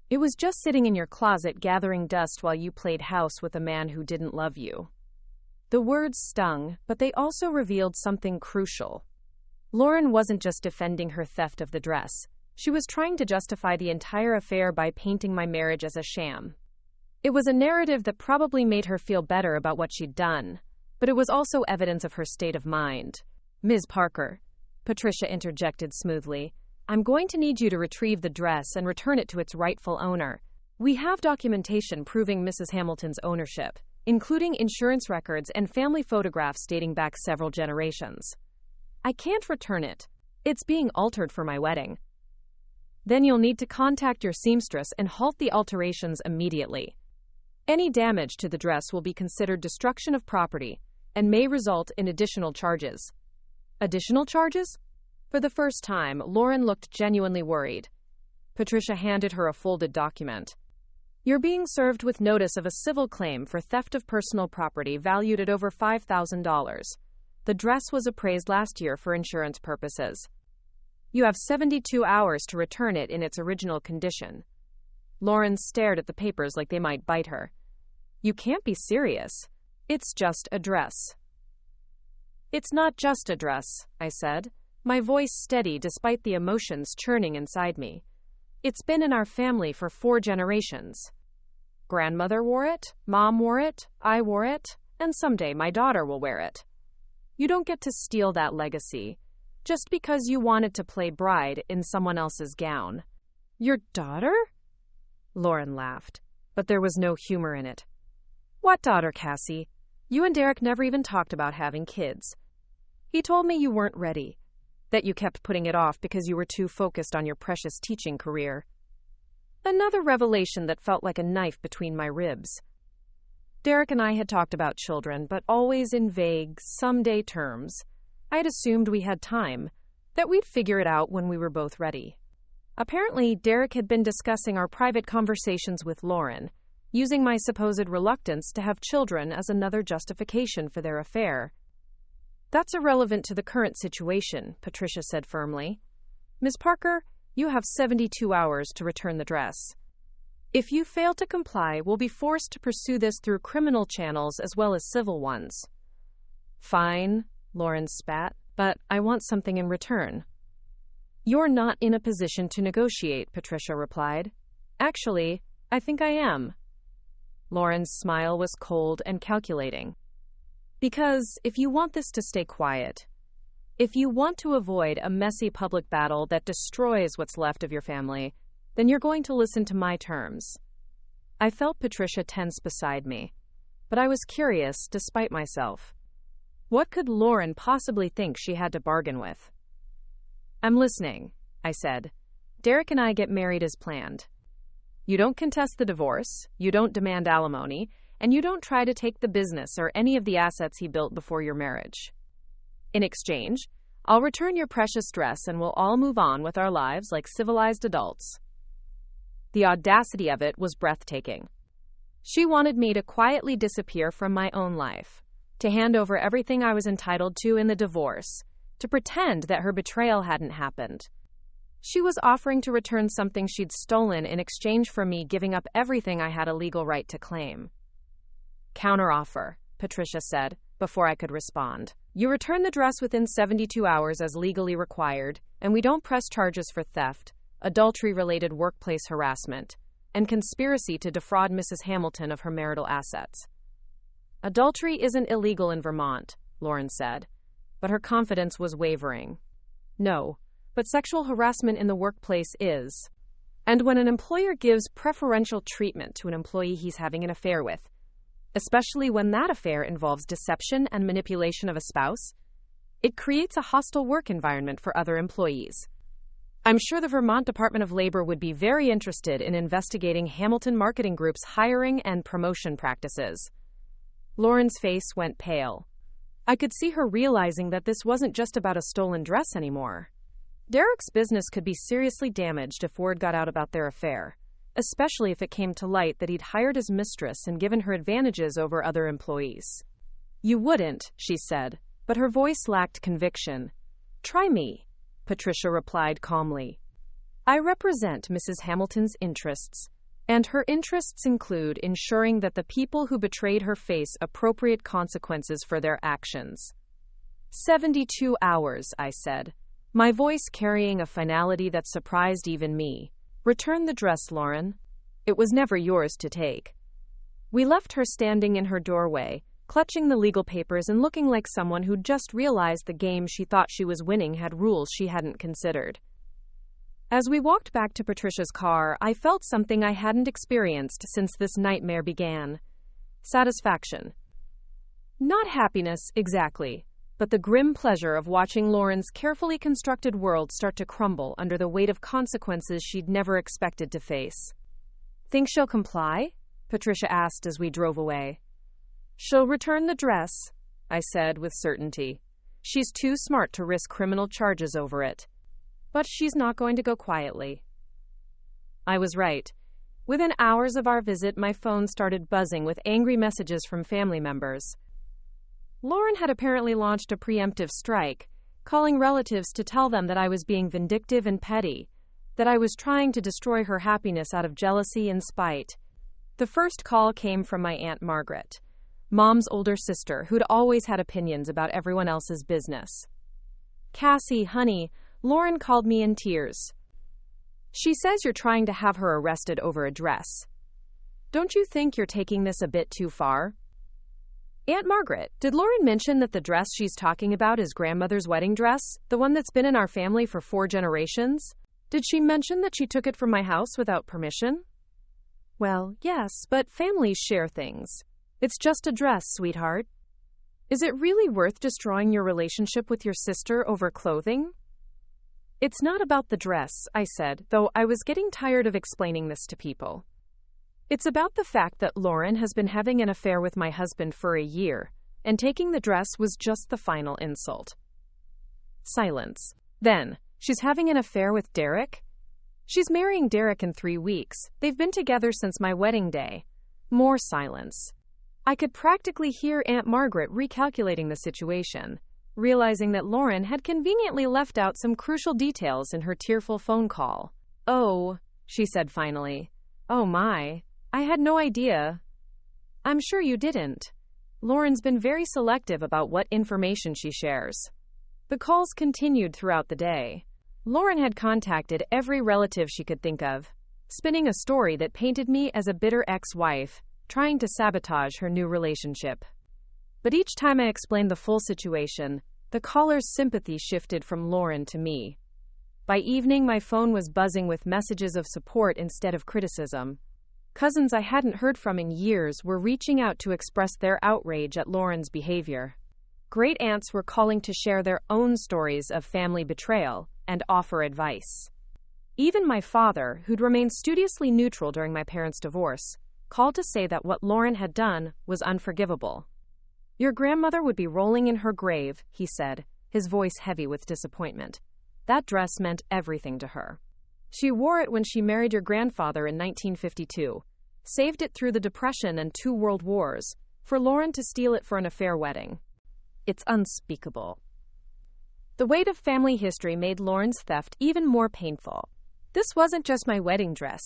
"It was just sitting in your closet gathering dust while you played house with a man who didn't love you." The words stung, but they also revealed something crucial. Lauren wasn't just defending her theft of the dress. She was trying to justify the entire affair by painting my marriage as a sham. It was a narrative that probably made her feel better about what she'd done, but it was also evidence of her state of mind. "Ms. Parker," Patricia interjected smoothly, "I'm going to need you to retrieve the dress and return it to its rightful owner. We have documentation proving Mrs. Hamilton's ownership, including insurance records and family photographs dating back several generations. I can't return it. It's being altered for my wedding." "Then you'll need to contact your seamstress and halt the alterations immediately. Any damage to the dress will be considered destruction of property and may result in additional charges." "Additional charges?" For the first time, Lauren looked genuinely worried. Patricia handed her a folded document. "You're being served with notice of a civil claim for theft of personal property valued at over $5,000. The dress was appraised last year for insurance purposes. You have 72 hours to return it in its original condition." Lauren stared at the papers like they might bite her. "You can't be serious. It's just a dress." "It's not just a dress," I said, my voice steady despite the emotions churning inside me. "It's been in our family for 4 generations. Grandmother wore it, Mom wore it, I wore it, and someday my daughter will wear it. You don't get to steal that legacy just because you wanted to play bride in someone else's gown." "Your daughter?" Lauren laughed, but there was no humor in it. "What daughter, Cassie? You and Derek never even talked about having kids. He told me you weren't ready, that you kept putting it off because you were too focused on your precious teaching career." Another revelation that felt like a knife between my ribs. Derek and I had talked about children, but always in vague, someday terms. I had assumed we had time, that we'd figure it out when we were both ready. Apparently, Derek had been discussing our private conversations with Lauren, using my supposed reluctance to have children as another justification for their affair. That's irrelevant to the current situation, Patricia said firmly. Ms. Parker, you have 72 hours to return the dress. If you fail to comply, we'll be forced to pursue this through criminal channels as well as civil ones. Fine, Lauren spat, but I want something in return. You're not in a position to negotiate, Patricia replied. Actually, I think I am. Lauren's smile was cold and calculating. Because if you want this to stay quiet, if you want to avoid a messy public battle that destroys what's left of your family, then you're going to listen to my terms. I felt Patricia tense beside me, but I was curious despite myself. What could Lauren possibly think she had to bargain with? I'm listening, I said. Derek and I get married as planned. You don't contest the divorce, you don't demand alimony, and you don't try to take the business or any of the assets he built before your marriage. In exchange, I'll return your precious dress and we'll all move on with our lives like civilized adults. The audacity of it was breathtaking. She wanted me to quietly disappear from my own life, to hand over everything I was entitled to in the divorce, to pretend that her betrayal hadn't happened. She was offering to return something she'd stolen in exchange for me giving up everything I had a legal right to claim. Counteroffer, Patricia said, before I could respond. You return the dress within 72 hours as legally required, and we don't press charges for theft, adultery-related workplace harassment, and conspiracy to defraud Mrs. Hamilton of her marital assets. Adultery isn't illegal in Vermont, Lauren said, but her confidence was wavering. No, but sexual harassment in the workplace is. And when an employer gives preferential treatment to an employee he's having an affair with, especially when that affair involves deception and manipulation of a spouse, it creates a hostile work environment for other employees. I'm sure the Vermont Department of Labor would be very interested in investigating Hamilton Marketing Group's hiring and promotion practices. Lauren's face went pale. I could see her realizing that this wasn't just about a stolen dress anymore. Derek's business could be seriously damaged if word got out about their affair, especially if it came to light that he'd hired his mistress and given her advantages over other employees. You wouldn't, she said, but her voice lacked conviction. Try me, Patricia replied calmly. I represent Mrs. Hamilton's interests, and her interests include ensuring that the people who betrayed her face appropriate consequences for their actions. 72 hours, I said, my voice carrying a finality that surprised even me. Return the dress, Lauren. It was never yours to take. We left her standing in her doorway, clutching the legal papers and looking like someone who'd just realized the game she thought she was winning had rules she hadn't considered. As we walked back to Patricia's car, I felt something I hadn't experienced since this nightmare began. Satisfaction. Not happiness, exactly, but the grim pleasure of watching Lauren's carefully constructed world start to crumble under the weight of consequences she'd never expected to face. Think she'll comply? Patricia asked as we drove away. She'll return the dress, I said with certainty. She's too smart to risk criminal charges over it. But she's not going to go quietly. I was right. Within hours of our visit, my phone started buzzing with angry messages from family members. Lauren had apparently launched a preemptive strike, calling relatives to tell them that I was being vindictive and petty, that I was trying to destroy her happiness out of jealousy and spite. The first call came from my Aunt Margaret, Mom's older sister, who'd always had opinions about everyone else's business. Cassie, honey, Lauren called me in tears. She says you're trying to have her arrested over a dress. Don't you think you're taking this a bit too far? Aunt Margaret, did Lauren mention that the dress she's talking about is grandmother's wedding dress, the one that's been in our family for 4 generations? Did she mention that she took it from my house without permission? Well, yes, but families share things. It's just a dress, sweetheart. Is it really worth destroying your relationship with your sister over clothing? It's not about the dress, I said, though I was getting tired of explaining this to people. It's about the fact that Lauren has been having an affair with my husband for a year, and taking the dress was just the final insult. Silence. Then, she's having an affair with Derek? She's marrying Derek in 3 weeks. They've been together since my wedding day. More silence. I could practically hear Aunt Margaret recalculating the situation, realizing that Lauren had conveniently left out some crucial details in her tearful phone call. "Oh," she said finally. "Oh my. I had no idea." "I'm sure you didn't." Lauren's been very selective about what information she shares. The calls continued throughout the day. Lauren had contacted every relative she could think of, spinning a story that painted me as a bitter ex-wife, trying to sabotage her new relationship. But each time I explained the full situation, the caller's sympathy shifted from Lauren to me. By evening, my phone was buzzing with messages of support instead of criticism. Cousins I hadn't heard from in years were reaching out to express their outrage at Lauren's behavior. Great aunts were calling to share their own stories of family betrayal and offer advice. Even my father, who'd remained studiously neutral during my parents' divorce, called to say that what Lauren had done was unforgivable. "Your grandmother would be rolling in her grave," he said, his voice heavy with disappointment. "That dress meant everything to her. She wore it when she married your grandfather in 1952, saved it through the Depression and 2 world wars, for Lauren to steal it for an affair wedding. It's unspeakable." The weight of family history made Lauren's theft even more painful. This wasn't just my wedding dress.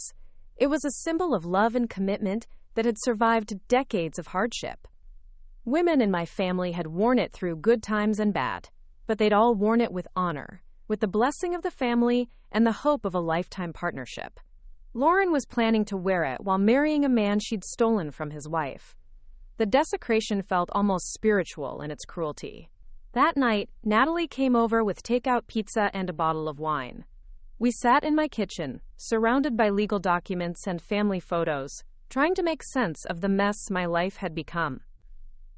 It was a symbol of love and commitment that had survived decades of hardship. Women in my family had worn it through good times and bad, but they'd all worn it with honor, with the blessing of the family and the hope of a lifetime partnership. Lauren was planning to wear it while marrying a man she'd stolen from his wife. The desecration felt almost spiritual in its cruelty. That night, Natalie came over with takeout pizza and a bottle of wine. We sat in my kitchen, surrounded by legal documents and family photos, trying to make sense of the mess my life had become.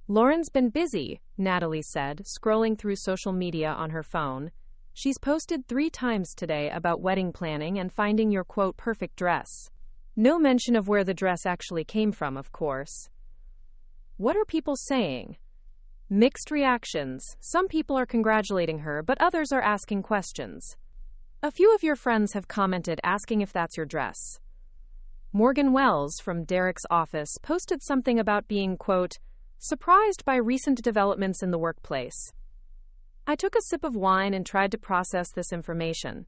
"Lauren's been busy," Natalie said, scrolling through social media on her phone. "She's posted 3 times today about wedding planning and finding your, quote, perfect dress." No mention of where the dress actually came from, of course. What are people saying? Mixed reactions. Some people are congratulating her, but others are asking questions. A few of your friends have commented asking if that's your dress. Morgan Wells from Derek's office posted something about being, quote, surprised by recent developments in the workplace. I took a sip of wine and tried to process this information.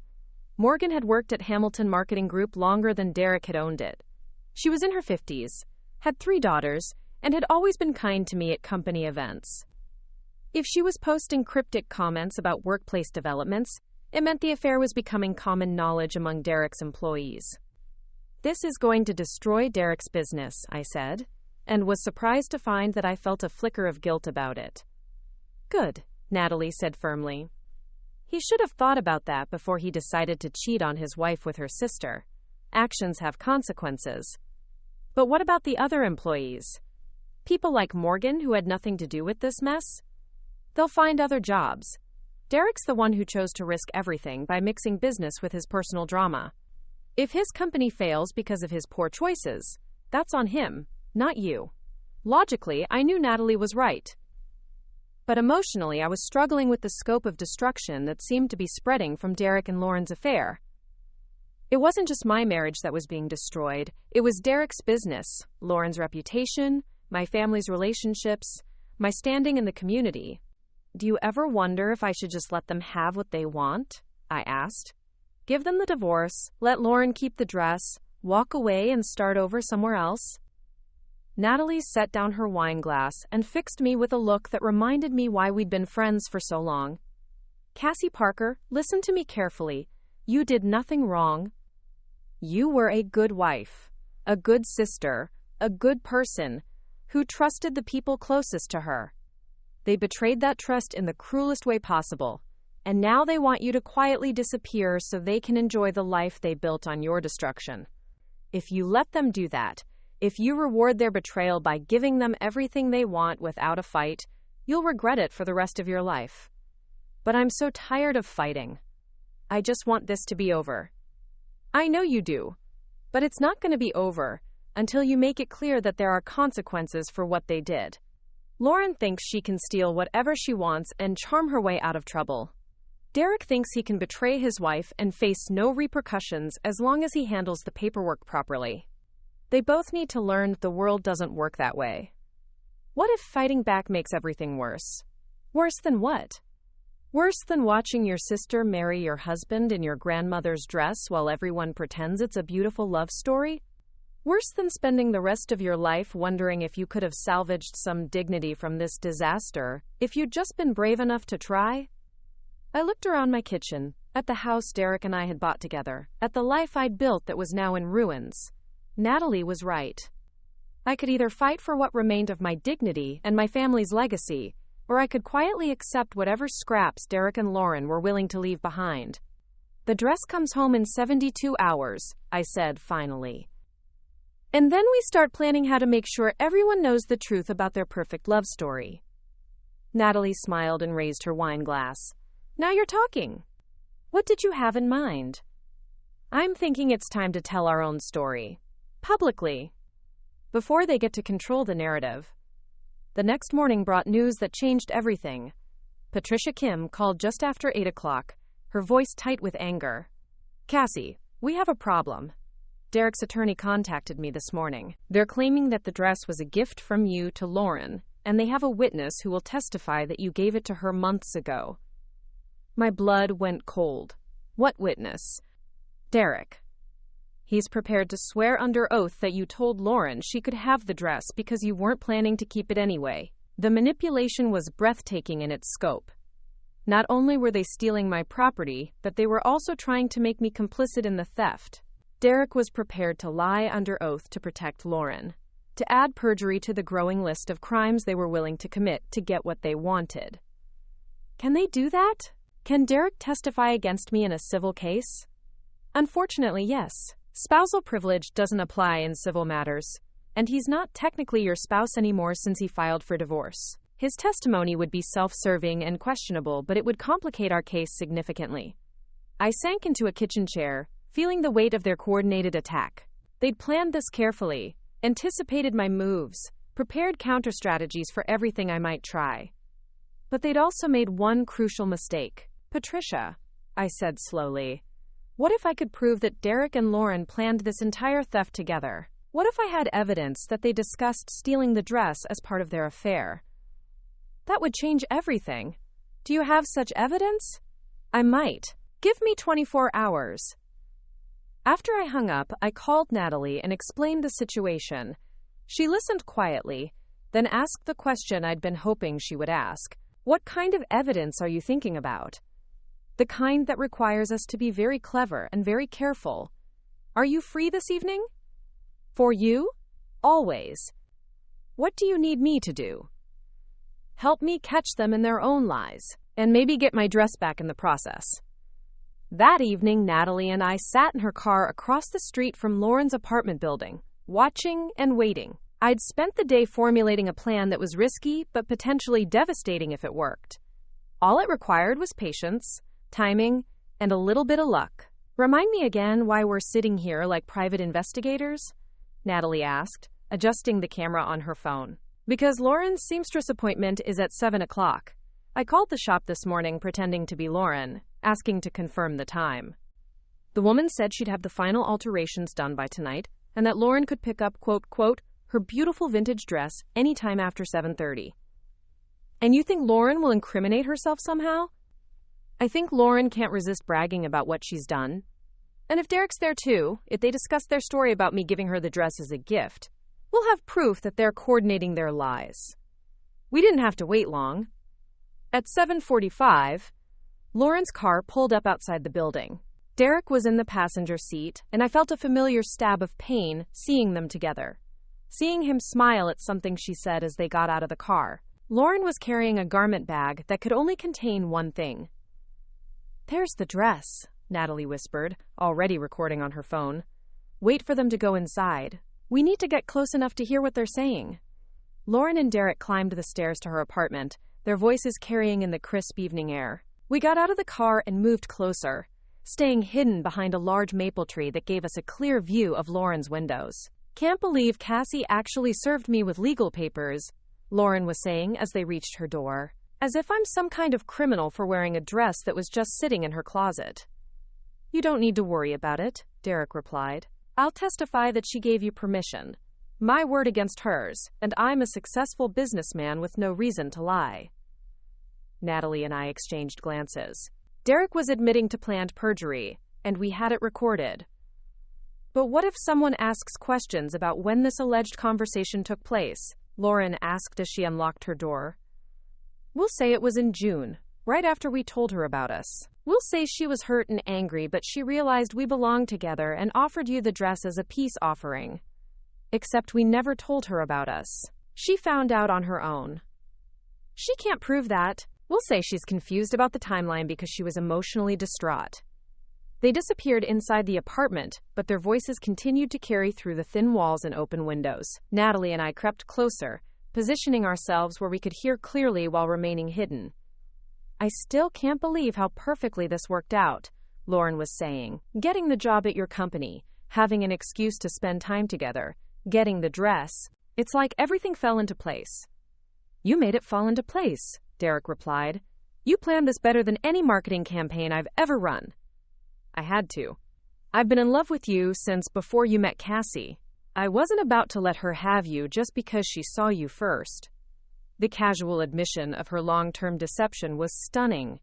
Morgan had worked at Hamilton Marketing Group longer than Derek had owned it. She was in her 50s, had 3 daughters, and had always been kind to me at company events. If she was posting cryptic comments about workplace developments, it meant the affair was becoming common knowledge among Derek's employees. "This is going to destroy Derek's business," I said, and was surprised to find that I felt a flicker of guilt about it. "Good," Natalie said firmly. "He should have thought about that before he decided to cheat on his wife with her sister. Actions have consequences." But what about the other employees? People like Morgan who had nothing to do with this mess? They'll find other jobs. Derek's the one who chose to risk everything by mixing business with his personal drama. If his company fails because of his poor choices, that's on him, not you. Logically, I knew Natalie was right. But emotionally, I was struggling with the scope of destruction that seemed to be spreading from Derek and Lauren's affair. It wasn't just my marriage that was being destroyed. It was Derek's business, Lauren's reputation, my family's relationships, my standing in the community. "Do you ever wonder if I should just let them have what they want?" I asked. "Give them the divorce, let Lauren keep the dress, walk away and start over somewhere else?" Natalie set down her wine glass and fixed me with a look that reminded me why we'd been friends for so long. "Cassie Parker, listen to me carefully. You did nothing wrong. You were a good wife, a good sister, a good person, who trusted the people closest to her. They betrayed that trust in the cruelest way possible, and now they want you to quietly disappear so they can enjoy the life they built on your destruction. If you let them do that, if you reward their betrayal by giving them everything they want without a fight, you'll regret it for the rest of your life. But I'm so tired of fighting. I just want this to be over." "I know you do, but it's not going to be over. until you make it clear that there are consequences for what they did. Lauren thinks she can steal whatever she wants and charm her way out of trouble. Derek thinks he can betray his wife and face no repercussions as long as he handles the paperwork properly. They both need to learn the world doesn't work that way. What if fighting back makes everything worse? Worse than what? Worse than watching your sister marry your husband in your grandmother's dress while everyone pretends it's a beautiful love story? Worse than spending the rest of your life wondering if you could have salvaged some dignity from this disaster if you'd just been brave enough to try? I looked around my kitchen, at the house Derek and I had bought together, at the life I'd built that was now in ruins. Natalie was right. I could either fight for what remained of my dignity and my family's legacy, or I could quietly accept whatever scraps Derek and Lauren were willing to leave behind. The dress comes home in 72 hours, I said finally. And then we start planning how to make sure everyone knows the truth about their perfect love story. Natalie smiled and raised her wine glass. Now you're talking. What did you have in mind? I'm thinking it's time to tell our own story. Publicly. Before they get to control the narrative. The next morning brought news that changed everything. Patricia Kim called just after 8 o'clock, her voice tight with anger. Cassie, we have a problem. Derek's attorney contacted me this morning. They're claiming that the dress was a gift from you to Lauren, and they have a witness who will testify that you gave it to her months ago. My blood went cold. What witness? Derek. He's prepared to swear under oath that you told Lauren she could have the dress because you weren't planning to keep it anyway. The manipulation was breathtaking in its scope. Not only were they stealing my property, but they were also trying to make me complicit in the theft. Derek was prepared to lie under oath to protect Lauren, to add perjury to the growing list of crimes they were willing to commit to get what they wanted. Can they do that? Can Derek testify against me in a civil case? Unfortunately, yes. Spousal privilege doesn't apply in civil matters, and he's not technically your spouse anymore since he filed for divorce. His testimony would be self-serving and questionable, but it would complicate our case significantly. I sank into a kitchen chair, feeling the weight of their coordinated attack. They'd planned this carefully, anticipated my moves, prepared counter-strategies for everything I might try. But they'd also made one crucial mistake. Patricia, I said slowly, what if I could prove that Derek and Lauren planned this entire theft together? What if I had evidence that they discussed stealing the dress as part of their affair? That would change everything. Do you have such evidence? I might. Give me 24 hours. After I hung up, I called Natalie and explained the situation. She listened quietly, then asked the question I'd been hoping she would ask. What kind of evidence are you thinking about? The kind that requires us to be very clever and very careful. Are you free this evening? For you? Always. What do you need me to do? Help me catch them in their own lies, and maybe get my dress back in the process. That evening, Natalie and I sat in her car across the street from Lauren's apartment building, watching and waiting. I'd spent the day formulating a plan that was risky, but potentially devastating if it worked. All it required was patience, timing, and a little bit of luck. Remind me again why we're sitting here like private investigators? Natalie asked, adjusting the camera on her phone. Because Lauren's seamstress appointment is at 7 o'clock. I called the shop this morning pretending to be Lauren, asking to confirm the time. The woman said she'd have the final alterations done by tonight, and that Lauren could pick up, quote, her beautiful vintage dress anytime after 7:30. And you think Lauren will incriminate herself somehow? I think Lauren can't resist bragging about what she's done. And if Derek's there too, if they discuss their story about me giving her the dress as a gift, we'll have proof that they're coordinating their lies. We didn't have to wait long. At 7:45, Lauren's car pulled up outside the building. Derek was in the passenger seat, and I felt a familiar stab of pain seeing them together. Seeing him smile at something she said as they got out of the car. Lauren was carrying a garment bag that could only contain one thing. There's the dress, Natalie whispered, already recording on her phone. Wait for them to go inside. We need to get close enough to hear what they're saying. Lauren and Derek climbed the stairs to her apartment, their voices carrying in the crisp evening air. We got out of the car and moved closer, staying hidden behind a large maple tree that gave us a clear view of Lauren's windows. Can't believe Cassie actually served me with legal papers, Lauren was saying as they reached her door. As if I'm some kind of criminal for wearing a dress that was just sitting in her closet. You don't need to worry about it, Derek replied. I'll testify that she gave you permission. My word against hers, and I'm a successful businessman with no reason to lie. Natalie and I exchanged glances. Derek was admitting to planned perjury, and we had it recorded. But what if someone asks questions about when this alleged conversation took place? Lauren asked as she unlocked her door. We'll say it was in June, right after we told her about us. We'll say she was hurt and angry, but she realized we belonged together and offered you the dress as a peace offering. Except we never told her about us. She found out on her own. She can't prove that. We'll say she's confused about the timeline because she was emotionally distraught. They disappeared inside the apartment, but their voices continued to carry through the thin walls and open windows. Natalie and I crept closer, positioning ourselves where we could hear clearly while remaining hidden. I still can't believe how perfectly this worked out, Lauren was saying. Getting the job at your company, having an excuse to spend time together, getting the dress. It's like everything fell into place. You made it fall into place, Derek replied. You planned this better than any marketing campaign I've ever run. I had to. I've been in love with you since before you met Cassie. I wasn't about to let her have you just because she saw you first. The casual admission of her long-term deception was stunning.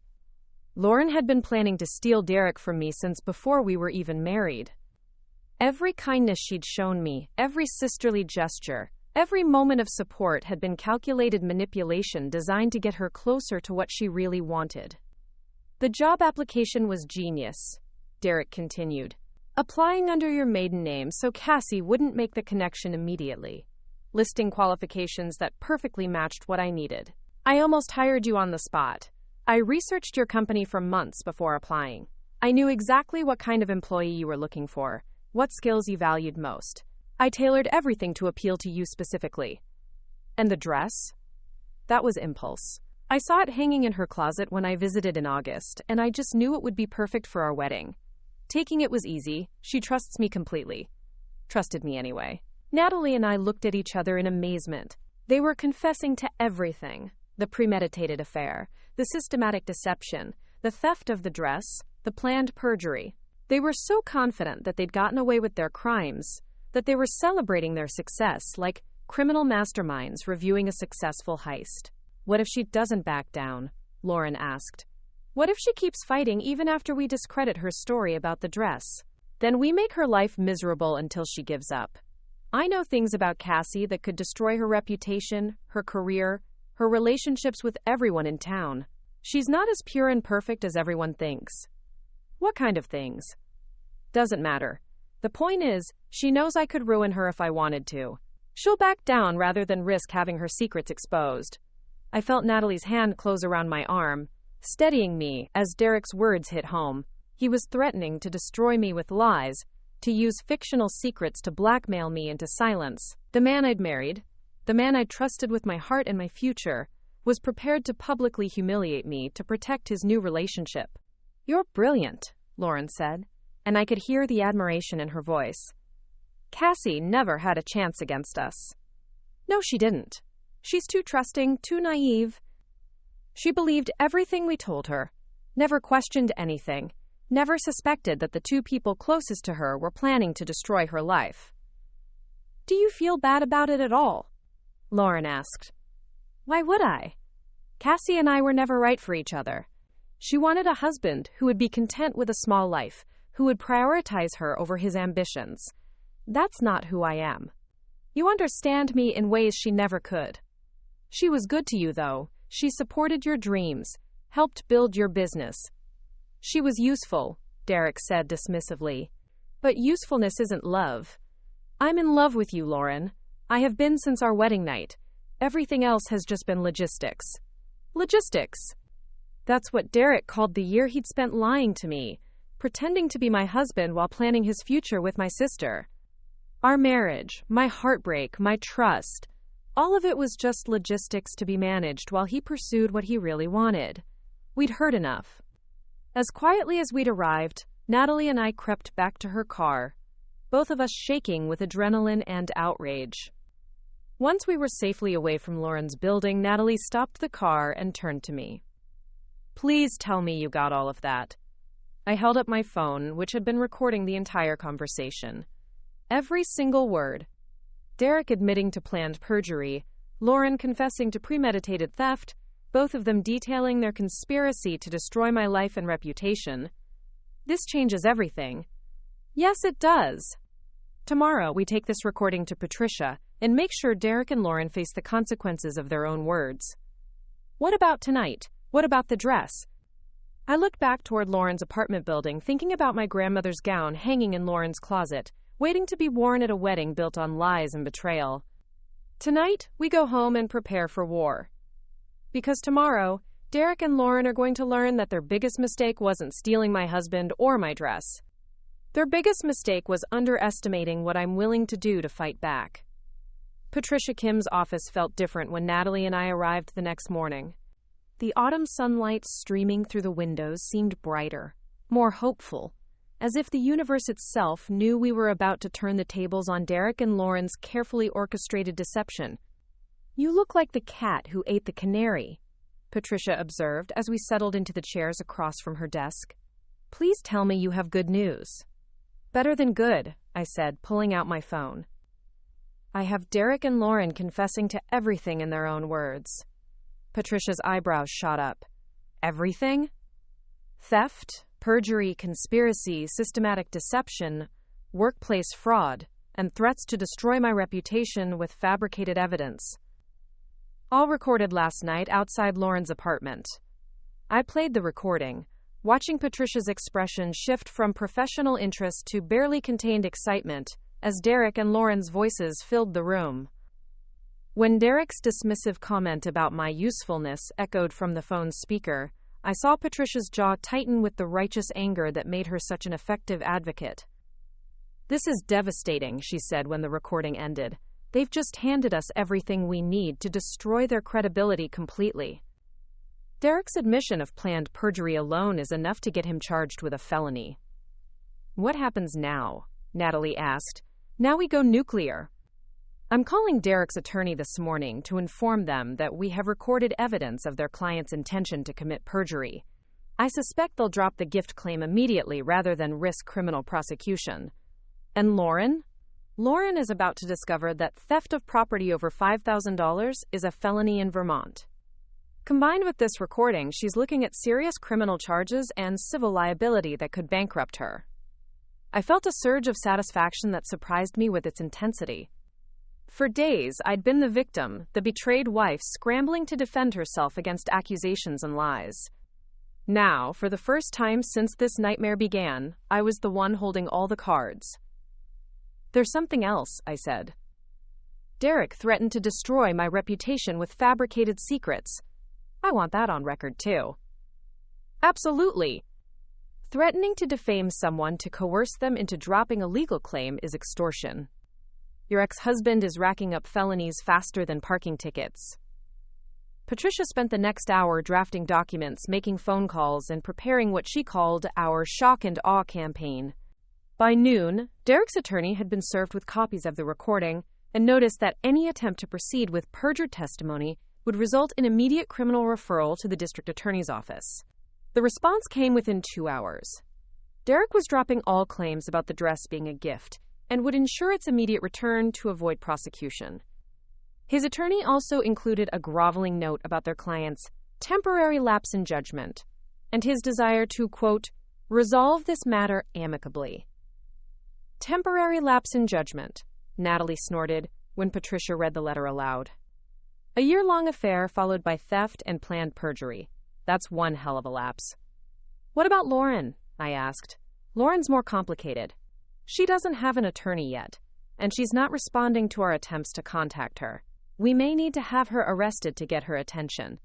Lauren had been planning to steal Derek from me since before we were even married. Every kindness she'd shown me, every sisterly gesture, every moment of support had been calculated manipulation designed to get her closer to what she really wanted. The job application was genius, Derek continued. Applying under your maiden name so Cassie wouldn't make the connection immediately. Listing qualifications that perfectly matched what I needed. I almost hired you on the spot. I researched your company for months before applying. I knew exactly what kind of employee you were looking for, what skills you valued most. I tailored everything to appeal to you specifically. And the dress? That was impulse. I saw it hanging in her closet when I visited in August, and I just knew it would be perfect for our wedding. Taking it was easy. She trusts me completely. Trusted me anyway. Natalie and I looked at each other in amazement. They were confessing to everything. The premeditated affair, the systematic deception, the theft of the dress, the planned perjury. They were so confident that they'd gotten away with their crimes, that they were celebrating their success like criminal masterminds reviewing a successful heist. What if she doesn't back down? Lauren asked. What if she keeps fighting even after we discredit her story about the dress? Then we make her life miserable until she gives up. I know things about Cassie that could destroy her reputation, her career, her relationships with everyone in town. She's not as pure and perfect as everyone thinks. What kind of things? Doesn't matter. The point is, she knows I could ruin her if I wanted to. She'll back down rather than risk having her secrets exposed. I felt Natalie's hand close around my arm, steadying me as Derek's words hit home. He was threatening to destroy me with lies, to use fictional secrets to blackmail me into silence. The man I'd married, the man I trusted with my heart and my future, was prepared to publicly humiliate me to protect his new relationship. You're brilliant, Lauren said, and I could hear the admiration in her voice. Cassie never had a chance against us. No, she didn't. She's too trusting, too naive. She believed everything we told her, never questioned anything, never suspected that the two people closest to her were planning to destroy her life. Do you feel bad about it at all? Lauren asked. Why would I? Cassie and I were never right for each other. She wanted a husband who would be content with a small life, who would prioritize her over his ambitions. That's not who I am. You understand me in ways she never could. She was good to you, though. She supported your dreams, helped build your business. She was useful, Derek said dismissively. But usefulness isn't love. I'm in love with you, Lauren. I have been since our wedding night. Everything else has just been logistics. Logistics. That's what Derek called the year he'd spent lying to me, pretending to be my husband while planning his future with my sister. Our marriage, my heartbreak, my trust, all of it was just logistics to be managed while he pursued what he really wanted. We'd heard enough. As quietly as we'd arrived, Natalie and I crept back to her car. both of us shaking with adrenaline and outrage. Once we were safely away from Lauren's building, Natalie stopped the car and turned to me. "Please tell me you got all of that." I held up my phone, which had been recording the entire conversation. Every single word. Derek admitting to planned perjury, Lauren confessing to premeditated theft, both of them detailing their conspiracy to destroy my life and reputation. This changes everything. Yes, it does. Tomorrow, we take this recording to Patricia and make sure Derek and Lauren face the consequences of their own words. What about tonight? What about the dress? I looked back toward Lauren's apartment building, thinking about my grandmother's gown hanging in Lauren's closet, waiting to be worn at a wedding built on lies and betrayal. Tonight, we go home and prepare for war. Because tomorrow, Derek and Lauren are going to learn that their biggest mistake wasn't stealing my husband or my dress. Their biggest mistake was underestimating what I'm willing to do to fight back. Patricia Kim's office felt different when Natalie and I arrived the next morning. The autumn sunlight streaming through the windows seemed brighter, more hopeful, as if the universe itself knew we were about to turn the tables on Derek and Lauren's carefully orchestrated deception. "You look like the cat who ate the canary," Patricia observed as we settled into the chairs across from her desk. "Please tell me you have good news." "Better than good," I said, pulling out my phone. "I have Derek and Lauren confessing to everything in their own words." Patricia's eyebrows shot up. Everything? Theft, perjury, conspiracy, systematic deception, workplace fraud, and threats to destroy my reputation with fabricated evidence. All recorded last night outside Lauren's apartment. I played the recording, watching Patricia's expression shift from professional interest to barely contained excitement as Derek and Lauren's voices filled the room. When Derek's dismissive comment about my usefulness echoed from the phone's speaker, I saw Patricia's jaw tighten with the righteous anger that made her such an effective advocate. "This is devastating," she said when the recording ended. "They've just handed us everything we need to destroy their credibility completely." Derek's admission of planned perjury alone is enough to get him charged with a felony. "What happens now?" Natalie asked. "Now we go nuclear." "I'm calling Derek's attorney this morning to inform them that we have recorded evidence of their client's intention to commit perjury. I suspect they'll drop the gift claim immediately rather than risk criminal prosecution." "And Lauren?" "Lauren is about to discover that theft of property over $5,000 is a felony in Vermont. Combined with this recording, she's looking at serious criminal charges and civil liability that could bankrupt her." I felt a surge of satisfaction that surprised me with its intensity. For days, I'd been the victim, the betrayed wife scrambling to defend herself against accusations and lies. Now, for the first time since this nightmare began, I was the one holding all the cards. "There's something else," I said. "Derek threatened to destroy my reputation with fabricated secrets. I want that on record, too." "Absolutely. Threatening to defame someone to coerce them into dropping a legal claim is extortion. Your ex-husband is racking up felonies faster than parking tickets." Patricia spent the next hour drafting documents, making phone calls, and preparing what she called our shock and awe campaign. By noon, Derek's attorney had been served with copies of the recording and noticed that any attempt to proceed with perjured testimony would result in immediate criminal referral to the district attorney's office. The response came within 2 hours. Derek was dropping all claims about the dress being a gift and would ensure its immediate return to avoid prosecution. His attorney also included a groveling note about their client's temporary lapse in judgment and his desire to, quote, "resolve this matter amicably." "Temporary lapse in judgment," Natalie snorted when Patricia read the letter aloud. "A year-long affair followed by theft and planned perjury. That's one hell of a lapse." "What about Lauren?" I asked. "Lauren's more complicated. She doesn't have an attorney yet, and she's not responding to our attempts to contact her. We may need to have her arrested to get her attention."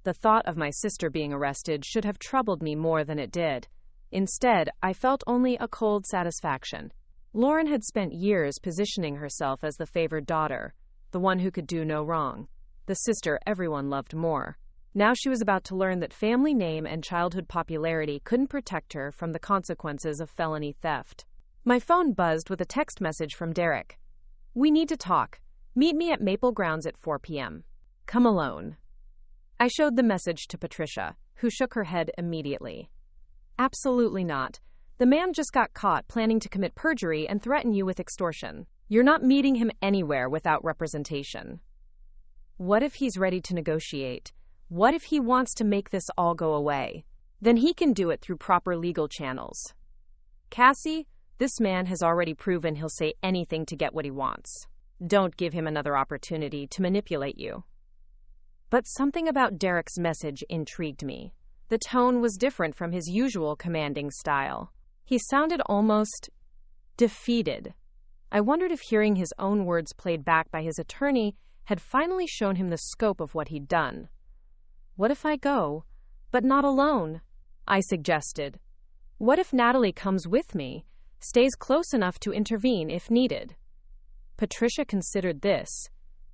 The thought of my sister being arrested should have troubled me more than it did. Instead, I felt only a cold satisfaction. Lauren had spent years positioning herself as the favored daughter, the one who could do no wrong, the sister everyone loved more. Now she was about to learn that family name and childhood popularity couldn't protect her from the consequences of felony theft. My phone buzzed with a text message from Derek. "We need to talk. Meet me at Maple Grounds at 4 p.m. Come alone." I showed the message to Patricia, who shook her head immediately. "Absolutely not. The man just got caught planning to commit perjury and threaten you with extortion. You're not meeting him anywhere without representation." "What if he's ready to negotiate? What if he wants to make this all go away? Then he can do it through proper legal channels." "Cassie, this man has already proven he'll say anything to get what he wants. Don't give him another opportunity to manipulate you." But something about Derek's message intrigued me. The tone was different from his usual commanding style. He sounded almost defeated. I wondered if hearing his own words played back by his attorney had finally shown him the scope of what he'd done. "What if I go, but not alone?" I suggested. "What if Natalie comes with me, stays close enough to intervene if needed?" Patricia considered this.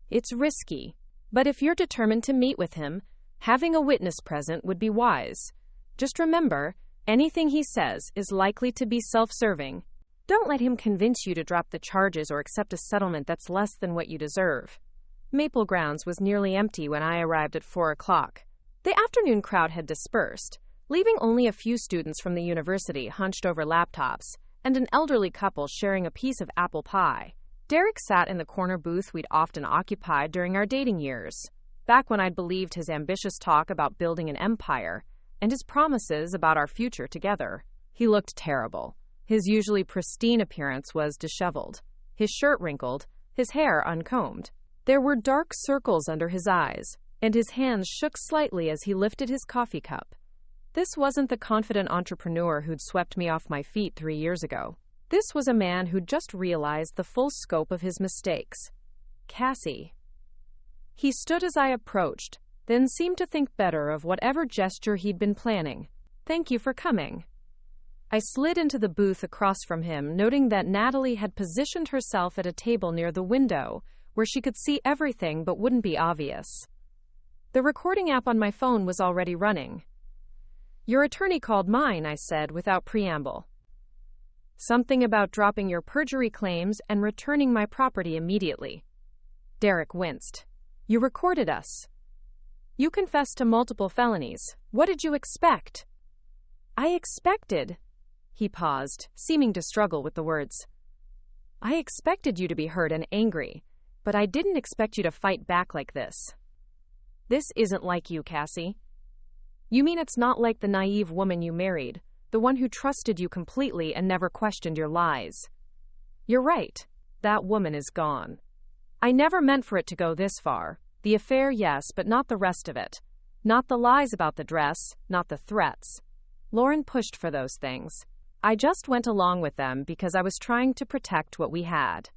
"It's risky, but if you're determined to meet with him, having a witness present would be wise. Just remember, anything he says is likely to be self-serving. Don't let him convince you to drop the charges or accept a settlement that's less than what you deserve." Maple Grounds was nearly empty when I arrived at 4 o'clock. The afternoon crowd had dispersed, leaving only a few students from the university hunched over laptops and an elderly couple sharing a piece of apple pie. Derek sat in the corner booth we'd often occupied during our dating years, back when I'd believed his ambitious talk about building an empire and his promises about our future together. He looked terrible. His usually pristine appearance was disheveled, his shirt wrinkled, his hair uncombed. There were dark circles under his eyes, and his hands shook slightly as he lifted his coffee cup. This wasn't the confident entrepreneur who'd swept me off my feet 3 years ago. This was a man who'd just realized the full scope of his mistakes. Cassie. He stood as I approached, then seemed to think better of whatever gesture he'd been planning. "Thank you for coming." I slid into the booth across from him, noting that Natalie had positioned herself at a table near the window, where she could see everything but wouldn't be obvious. The recording app on my phone was already running. "Your attorney called mine," I said without preamble. "Something about dropping your perjury claims and returning my property immediately." Derek winced. "You recorded us. You confessed to multiple felonies. What did you expect?" "I expected." He paused, seeming to struggle with the words. "I expected you to be hurt and angry, but I didn't expect you to fight back like this." "This isn't like you, Cassie." "You mean it's not like the naive woman you married, the one who trusted you completely and never questioned your lies?" "You're right. That woman is gone. I never meant for it to go this far. The affair, yes, but not the rest of it. Not the lies about the dress, not the threats. Lauren pushed for those things. I just went along with them because I was trying to protect what we had."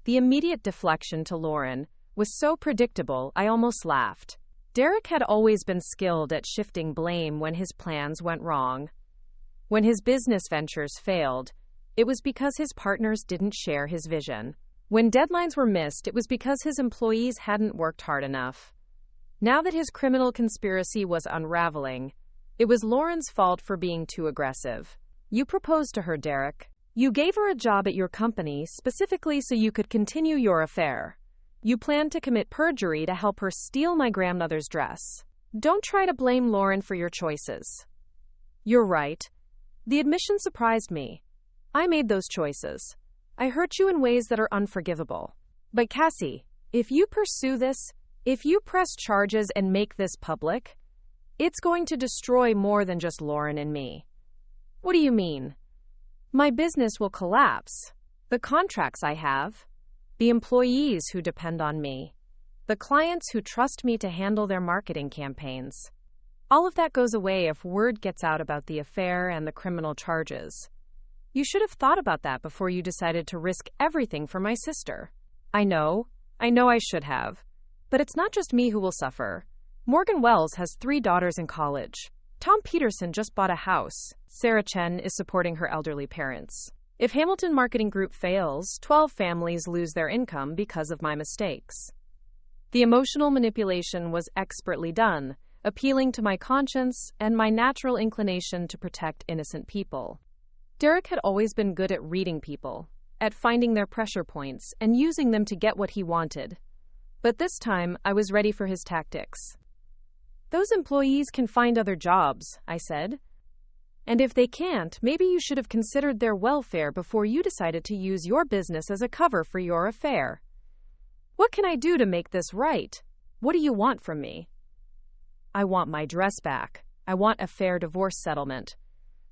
The immediate deflection to Lauren was so predictable I almost laughed. Derek had always been skilled at shifting blame when his plans went wrong. When his business ventures failed, it was because his partners didn't share his vision. When deadlines were missed, it was because his employees hadn't worked hard enough. Now that his criminal conspiracy was unraveling, it was Lauren's fault for being too aggressive. "You proposed to her, Derek. You gave her a job at your company specifically so you could continue your affair. You planned to commit perjury to help her steal my grandmother's dress. Don't try to blame Lauren for your choices." "You're right. The admission surprised me. I made those choices. I hurt you in ways that are unforgivable. But Cassie, if you pursue this, if you press charges and make this public, it's going to destroy more than just Lauren and me." "What do you mean?" "My business will collapse. The contracts I have, the employees who depend on me, the clients who trust me to handle their marketing campaigns. All of that goes away if word gets out about the affair and the criminal charges. You should have thought about that before you decided to risk everything for my sister." I know I should have. But it's not just me who will suffer. Morgan Wells has 3 daughters in college. Tom Peterson just bought a house. Sarah Chen is supporting her elderly parents. If Hamilton Marketing Group fails, 12 families lose their income because of my mistakes. The emotional manipulation was expertly done, appealing to my conscience and my natural inclination to protect innocent people. Derek had always been good at reading people, at finding their pressure points and using them to get what he wanted. But this time, I was ready for his tactics. "Those employees can find other jobs," I said. "And if they can't, maybe you should have considered their welfare before you decided to use your business as a cover for your affair. What can I do to make this right? What do you want from me?" "I want my dress back. I want a fair divorce settlement.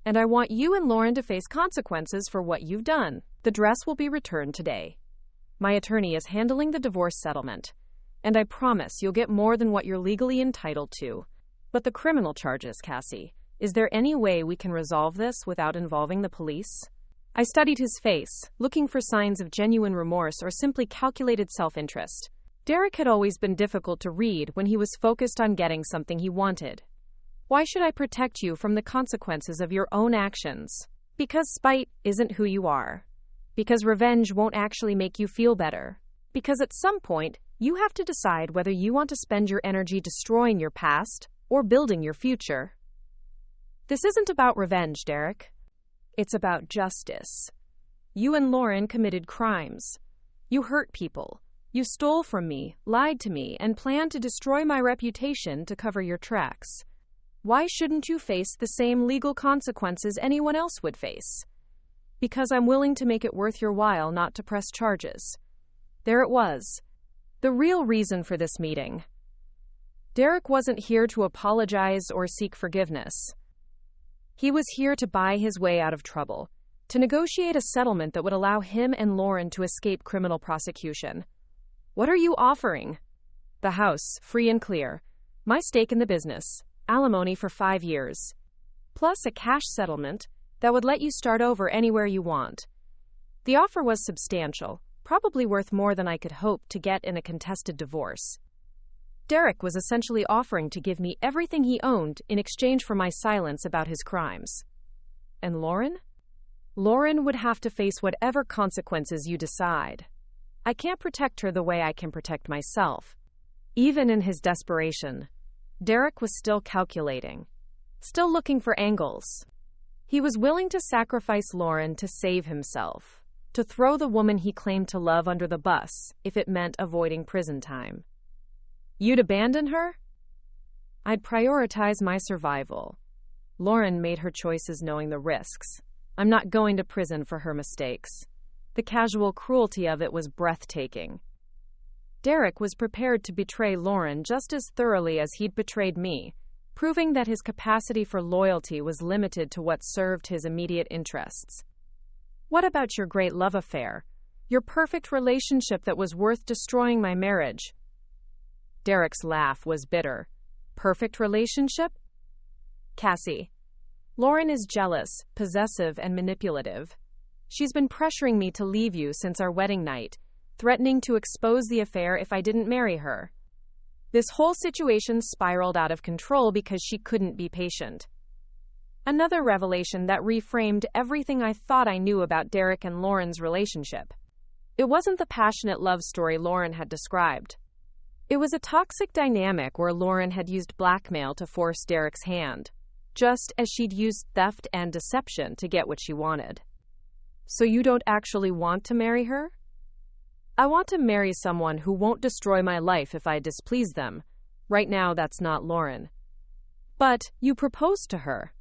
And I want you and Lauren to face consequences for what you've done. The dress will be returned today. My attorney is handling the divorce settlement, and I promise you'll get more than what you're legally entitled to. But the criminal charges, Cassie, is there any way we can resolve this without involving the police?" I studied his face, looking for signs of genuine remorse or simply calculated self-interest. Derek had always been difficult to read when he was focused on getting something he wanted. "Why should I protect you from the consequences of your own actions? Because spite isn't who you are. Because revenge won't actually make you feel better. Because at some point, you have to decide whether you want to spend your energy destroying your past or building your future." "This isn't about revenge, Derek. It's about justice. You and Lauren committed crimes. You hurt people. You stole from me, lied to me, and planned to destroy my reputation to cover your tracks. Why shouldn't you face the same legal consequences anyone else would face? Because I'm willing to make it worth your while not to press charges." There it was. The real reason for this meeting. Derek wasn't here to apologize or seek forgiveness. He was here to buy his way out of trouble, to negotiate a settlement that would allow him and Lauren to escape criminal prosecution. "What are you offering?" "The house, free and clear. My stake in the business. Alimony for 5 years. Plus a cash settlement that would let you start over anywhere you want." The offer was substantial, probably worth more than I could hope to get in a contested divorce. Derek was essentially offering to give me everything he owned in exchange for my silence about his crimes. And Lauren? Lauren would have to face whatever consequences you decide. I can't protect her the way I can protect myself. Even in his desperation, Derek was still calculating, still looking for angles. He was willing to sacrifice Lauren to save himself, to throw the woman he claimed to love under the bus if it meant avoiding prison time. "You'd abandon her?" "I'd prioritize my survival. Lauren made her choices knowing the risks. I'm not going to prison for her mistakes." The casual cruelty of it was breathtaking. Derek was prepared to betray Lauren just as thoroughly as he'd betrayed me, proving that his capacity for loyalty was limited to what served his immediate interests. "What about your great love affair? Your perfect relationship that was worth destroying my marriage?" Derek's laugh was bitter. "Perfect relationship? Cassie, Lauren is jealous, possessive, and manipulative. She's been pressuring me to leave you since our wedding night, threatening to expose the affair if I didn't marry her. This whole situation spiraled out of control because she couldn't be patient." Another revelation that reframed everything I thought I knew about Derek and Lauren's relationship. It wasn't the passionate love story Lauren had described. It was a toxic dynamic where Lauren had used blackmail to force Derek's hand, just as she'd used theft and deception to get what she wanted. "So you don't actually want to marry her?" "I want to marry someone who won't destroy my life if I displease them. Right now, that's not Lauren." "But you proposed to her.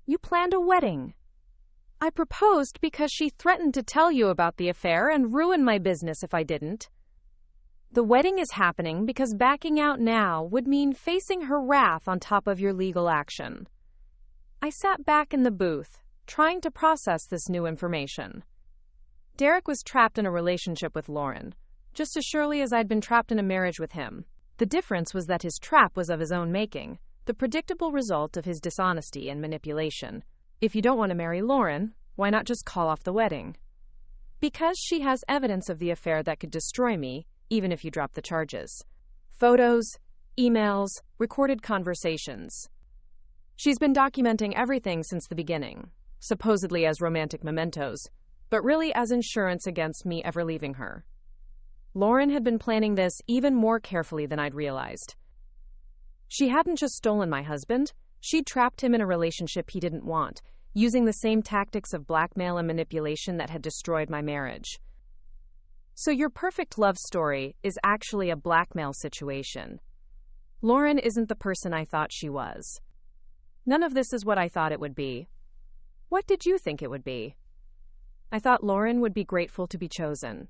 You planned a wedding." "I proposed because she threatened to tell you about the affair and ruin my business if I didn't. The wedding is happening because backing out now would mean facing her wrath on top of your legal action." I sat back in the booth, trying to process this new information. Derek was trapped in a relationship with Lauren, just as surely as I'd been trapped in a marriage with him. The difference was that his trap was of his own making, the predictable result of his dishonesty and manipulation. "If you don't want to marry Lauren, why not just call off the wedding?" "Because she has evidence of the affair that could destroy me, even if you drop the charges. Photos, emails, recorded conversations. She's been documenting everything since the beginning, supposedly as romantic mementos, but really as insurance against me ever leaving her." Lauren had been planning this even more carefully than I'd realized. She hadn't just stolen my husband, she'd trapped him in a relationship he didn't want, using the same tactics of blackmail and manipulation that had destroyed my marriage. So your perfect love story is actually a blackmail situation. Lauren isn't the person I thought she was. None of this is what I thought it would be. What did you think it would be? I thought Lauren would be grateful to be chosen.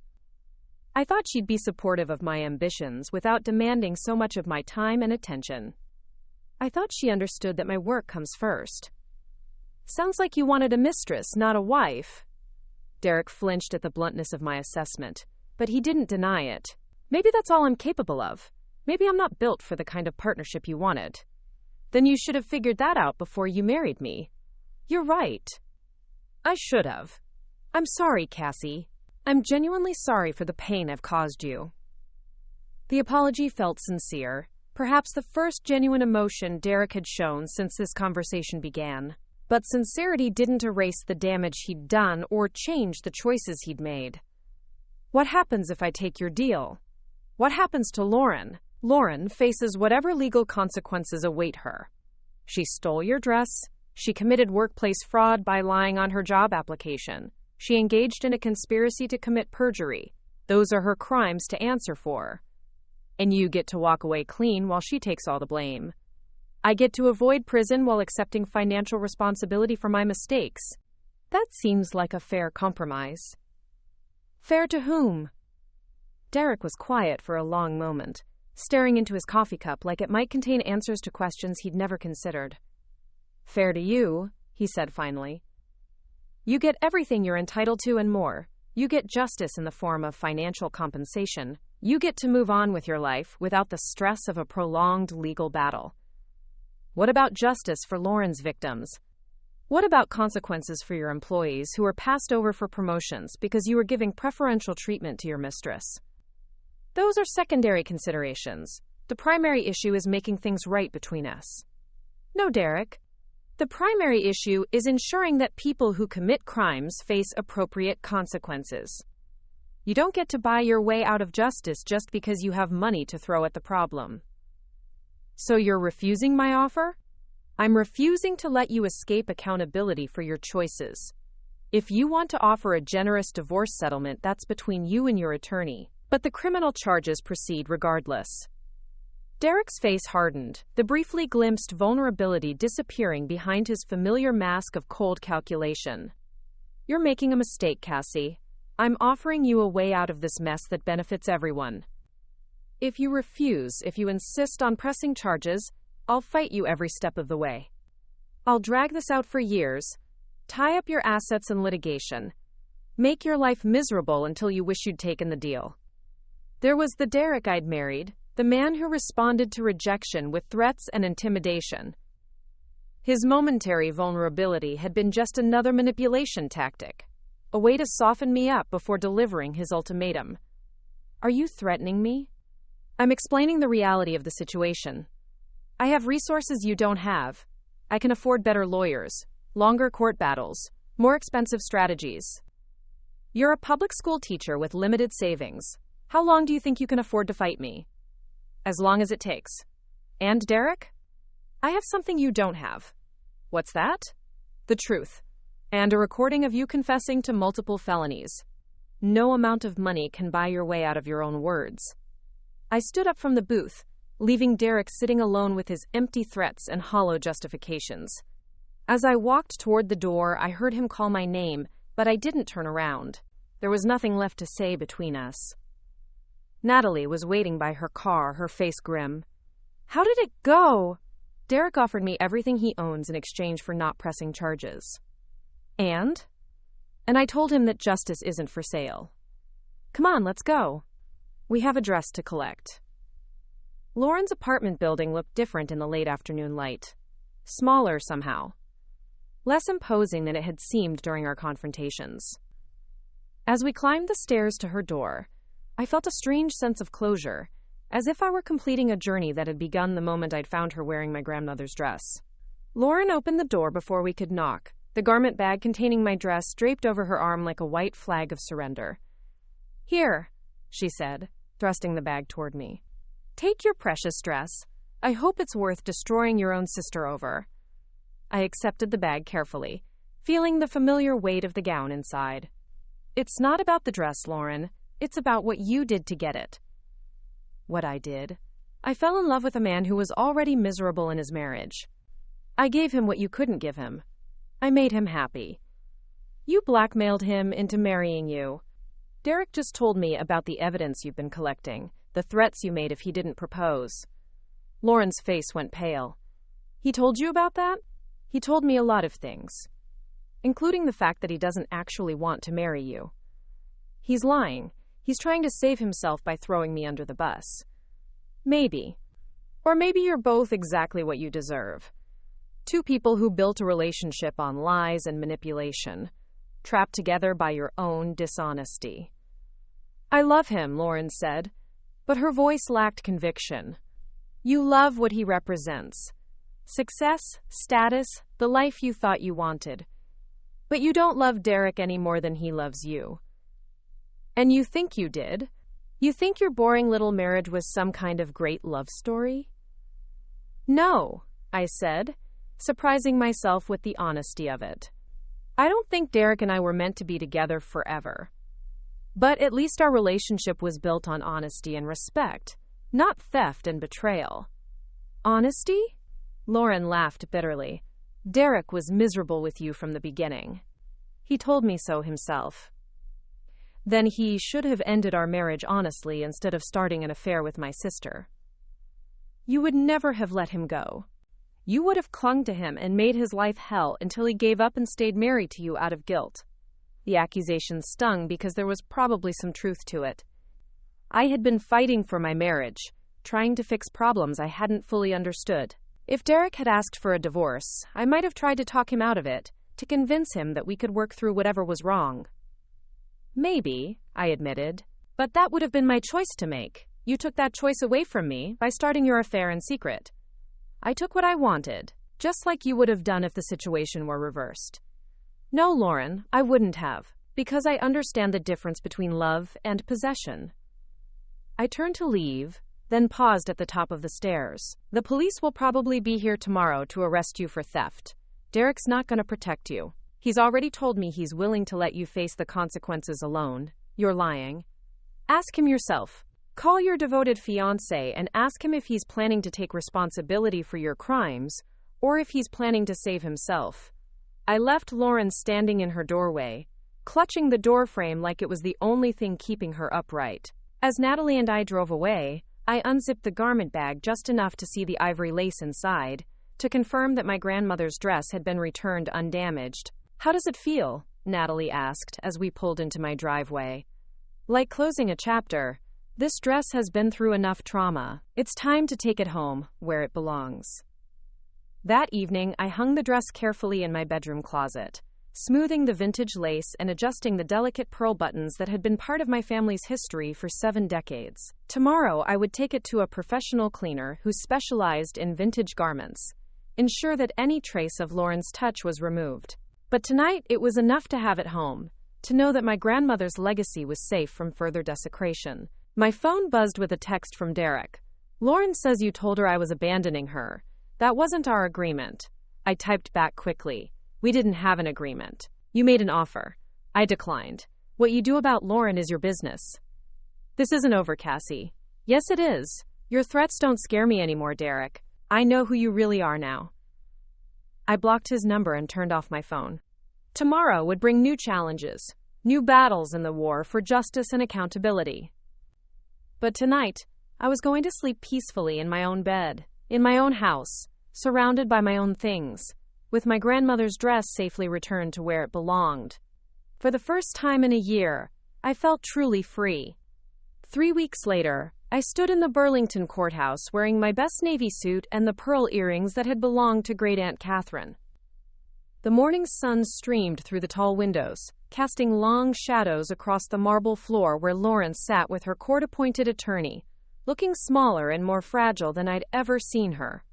I thought she'd be supportive of my ambitions without demanding so much of my time and attention. I thought she understood that my work comes first. Sounds like you wanted a mistress, not a wife. Derek flinched at the bluntness of my assessment, but he didn't deny it. Maybe that's all I'm capable of. Maybe I'm not built for the kind of partnership you wanted. Then you should have figured that out before you married me. You're right. I should have. I'm sorry, Cassie. I'm genuinely sorry for the pain I've caused you. The apology felt sincere, perhaps the first genuine emotion Derek had shown since this conversation began. But sincerity didn't erase the damage he'd done or change the choices he'd made. What happens if I take your deal? What happens to Lauren? Lauren faces whatever legal consequences await her. She stole your dress. She committed workplace fraud by lying on her job application. She engaged in a conspiracy to commit perjury. Those are her crimes to answer for. And you get to walk away clean while she takes all the blame. I get to avoid prison while accepting financial responsibility for my mistakes. That seems like a fair compromise. Fair to whom? Derek was quiet for a long moment, staring into his coffee cup like it might contain answers to questions he'd never considered. Fair to you, he said finally. You get everything you're entitled to and more. You get justice in the form of financial compensation. You get to move on with your life without the stress of a prolonged legal battle. What about justice for Lauren's victims? What about consequences for your employees who were passed over for promotions because you were giving preferential treatment to your mistress? Those are secondary considerations. The primary issue is making things right between us. No, Derek. The primary issue is ensuring that people who commit crimes face appropriate consequences. You don't get to buy your way out of justice just because you have money to throw at the problem. So you're refusing my offer? I'm refusing to let you escape accountability for your choices. If you want to offer a generous divorce settlement, that's between you and your attorney, but the criminal charges proceed regardless. Derek's face hardened, the briefly glimpsed vulnerability disappearing behind his familiar mask of cold calculation. You're making a mistake, Cassie. I'm offering you a way out of this mess that benefits everyone. If you refuse, if you insist on pressing charges, I'll fight you every step of the way. I'll drag this out for years, tie up your assets in litigation, make your life miserable until you wish you'd taken the deal. There was the Derek I'd married, the man who responded to rejection with threats and intimidation. His momentary vulnerability had been just another manipulation tactic, a way to soften me up before delivering his ultimatum. Are you threatening me? I'm explaining the reality of the situation. I have resources you don't have. I can afford better lawyers, longer court battles, more expensive strategies. You're a public school teacher with limited savings. How long do you think you can afford to fight me? As long as it takes. And Derek? I have something you don't have. What's that? The truth. And a recording of you confessing to multiple felonies. No amount of money can buy your way out of your own words. I stood up from the booth, leaving Derek sitting alone with his empty threats and hollow justifications. As I walked toward the door, I heard him call my name, but I didn't turn around. There was nothing left to say between us. Natalie was waiting by her car, her face grim. How did it go? Derek offered me everything he owns in exchange for not pressing charges. And I told him that justice isn't for sale. Come on, let's go. We have a dress to collect. Lauren's apartment building looked different in the late afternoon light. Smaller somehow. Less imposing than it had seemed during our confrontations. As we climbed the stairs to her door, I felt a strange sense of closure, as if I were completing a journey that had begun the moment I'd found her wearing my grandmother's dress. Lauren opened the door before we could knock, the garment bag containing my dress draped over her arm like a white flag of surrender. Here, she said, thrusting the bag toward me. Take your precious dress. I hope it's worth destroying your own sister over. I accepted the bag carefully. feeling the familiar weight of the gown inside. It's not about the dress, Lauren. It's about what you did to get it. What I did? I fell in love with a man who was already miserable in his marriage. I gave him what you couldn't give him. I made him happy. You blackmailed him into marrying you. Derek just told me about the evidence you've been collecting, the threats you made if he didn't propose. Lauren's face went pale. He told you about that? He told me a lot of things, including the fact that he doesn't actually want to marry you. He's lying. He's trying to save himself by throwing me under the bus. Maybe. Or maybe you're both exactly what you deserve. Two people who built a relationship on lies and manipulation, trapped together by your own dishonesty. I love him, Lauren said, but her voice lacked conviction. You love what he represents. Success, status, the life you thought you wanted. But you don't love Derek any more than he loves you. And you think you did? You think your boring little marriage was some kind of great love story? No, I said, surprising myself with the honesty of it. I don't think Derek and I were meant to be together forever. But at least our relationship was built on honesty and respect, not theft and betrayal. Honesty? Lauren laughed bitterly. Derek was miserable with you from the beginning. He told me so himself. Then he should have ended our marriage honestly instead of starting an affair with my sister. You would never have let him go. You would have clung to him and made his life hell until he gave up and stayed married to you out of guilt. The accusation stung because there was probably some truth to it. I had been fighting for my marriage, trying to fix problems I hadn't fully understood. If Derek had asked for a divorce, I might have tried to talk him out of it, to convince him that we could work through whatever was wrong. Maybe, I admitted, but that would have been my choice to make. You took that choice away from me by starting your affair in secret. I took what I wanted, just like you would have done if the situation were reversed. No, Lauren, I wouldn't have, because I understand the difference between love and possession. I turned to leave, then paused at the top of the stairs. The police will probably be here tomorrow to arrest you for theft. Derek's not going to protect you. He's already told me he's willing to let you face the consequences alone. You're lying. Ask him yourself. Call your devoted fiancé and ask him if he's planning to take responsibility for your crimes, or if he's planning to save himself. I left Lauren standing in her doorway, clutching the doorframe like it was the only thing keeping her upright. As Natalie and I drove away, I unzipped the garment bag just enough to see the ivory lace inside, to confirm that my grandmother's dress had been returned undamaged. How does it feel? Natalie asked as we pulled into my driveway. Like closing a chapter. This dress has been through enough trauma. It's time to take it home, where it belongs. That evening, I hung the dress carefully in my bedroom closet, smoothing the vintage lace and adjusting the delicate pearl buttons that had been part of my family's history for 7 decades. Tomorrow, I would take it to a professional cleaner who specialized in vintage garments, ensure that any trace of Lauren's touch was removed. But tonight, it was enough to have it home, to know that my grandmother's legacy was safe from further desecration. My phone buzzed with a text from Derek. Lauren says you told her I was abandoning her. That wasn't our agreement. I typed back quickly. We didn't have an agreement. You made an offer. I declined. What you do about Lauren is your business. This isn't over, Cassie. Yes, it is. Your threats don't scare me anymore, Derek. I know who you really are now. I blocked his number and turned off my phone. Tomorrow would bring new challenges, new battles in the war for justice and accountability. But tonight, I was going to sleep peacefully in my own bed, in my own house, surrounded by my own things, with my grandmother's dress safely returned to where it belonged. For the first time in a year, I felt truly free. 3 weeks later, I stood in the Burlington courthouse wearing my best navy suit and the pearl earrings that had belonged to Great-Aunt Catherine. The morning sun streamed through the tall windows, casting long shadows across the marble floor where Lauren sat with her court-appointed attorney, looking smaller and more fragile than I'd ever seen her.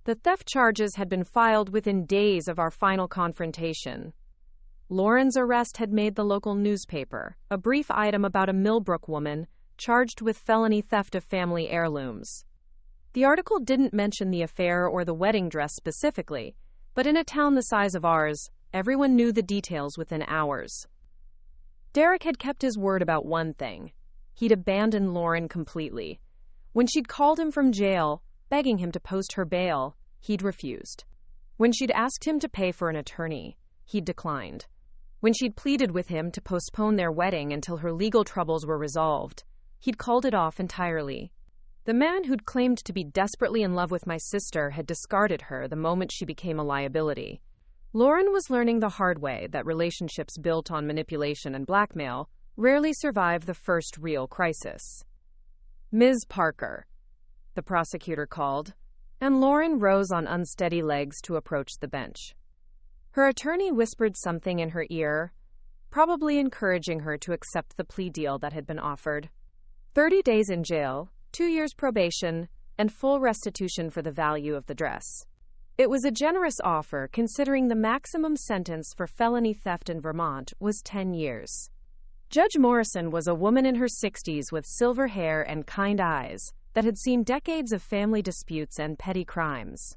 The theft charges had been filed within days of our final confrontation. Lauren's arrest had made the local newspaper, a brief item about a Millbrook woman charged with felony theft of family heirlooms. The article didn't mention the affair or the wedding dress specifically, but in a town the size of ours, Everyone knew the details within hours. Derek had kept his word about one thing. He'd abandoned Lauren completely. When she'd called him from jail, begging him to post her bail, he'd refused. When she'd asked him to pay for an attorney, he'd declined. When she'd pleaded with him to postpone their wedding until her legal troubles were resolved, he'd called it off entirely. The man who'd claimed to be desperately in love with my sister had discarded her the moment she became a liability. Lauren was learning the hard way that relationships built on manipulation and blackmail rarely survive the first real crisis. "Ms. Parker," the prosecutor called, and Lauren rose on unsteady legs to approach the bench. Her attorney whispered something in her ear, probably encouraging her to accept the plea deal that had been offered. 30 days in jail, 2 years probation, and full restitution for the value of the dress. It was a generous offer considering the maximum sentence for felony theft in Vermont was 10 years. Judge Morrison was a woman in her 60s with silver hair and kind eyes that had seen decades of family disputes and petty crimes.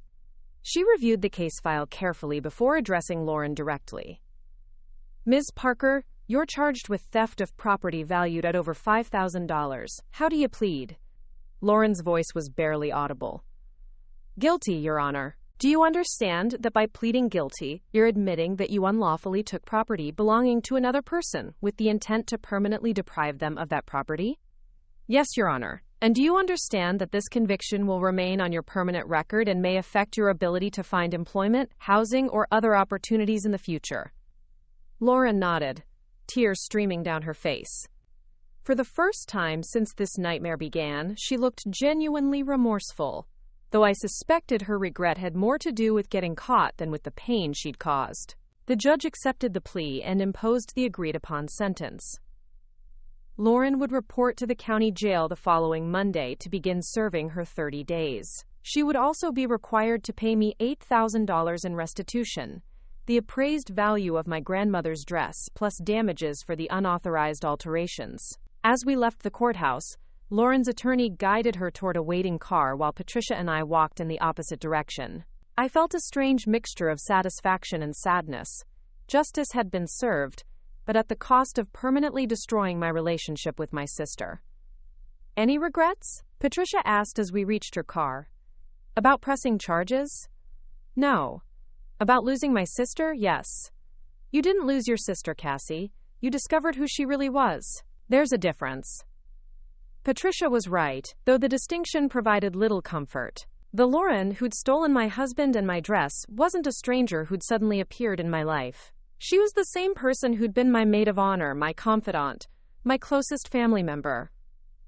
She reviewed the case file carefully before addressing Lauren directly. "Ms. Parker, you're charged with theft of property valued at over $5,000. How do you plead?" Lauren's voice was barely audible. "Guilty, Your Honor. Do you understand that by pleading guilty, you're admitting that you unlawfully took property belonging to another person with the intent to permanently deprive them of that property?" "Yes, Your Honor. And do you understand that this conviction will remain on your permanent record and may affect your ability to find employment, housing, or other opportunities in the future?" Lauren nodded, tears streaming down her face. For the first time since this nightmare began, she looked genuinely remorseful, though I suspected her regret had more to do with getting caught than with the pain she'd caused. The judge accepted the plea and imposed the agreed-upon sentence. Lauren would report to the county jail the following Monday to begin serving her 30 days. She would also be required to pay me $8,000 in restitution, the appraised value of my grandmother's dress, plus damages for the unauthorized alterations. As we left the courthouse, Lauren's attorney guided her toward a waiting car while Patricia and I walked in the opposite direction. I felt a strange mixture of satisfaction and sadness. Justice had been served, but at the cost of permanently destroying my relationship with my sister. "Any regrets?" Patricia asked as we reached her car. "About pressing charges?" "No." "About losing my sister?" "Yes." "You didn't lose your sister, Cassie. You discovered who she really was. There's a difference." Patricia was right, though the distinction provided little comfort. The Lauren who'd stolen my husband and my dress wasn't a stranger who'd suddenly appeared in my life. She was the same person who'd been my maid of honor, my confidant, my closest family member.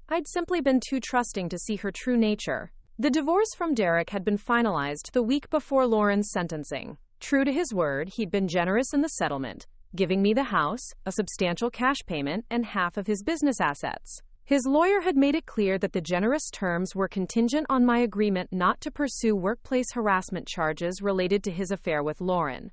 I'd simply been too trusting to see her true nature. The divorce from Derek had been finalized the week before Lauren's sentencing. True to his word, he'd been generous in the settlement, giving me the house, a substantial cash payment, and half of his business assets. His lawyer had made it clear that the generous terms were contingent on my agreement not to pursue workplace harassment charges related to his affair with Lauren.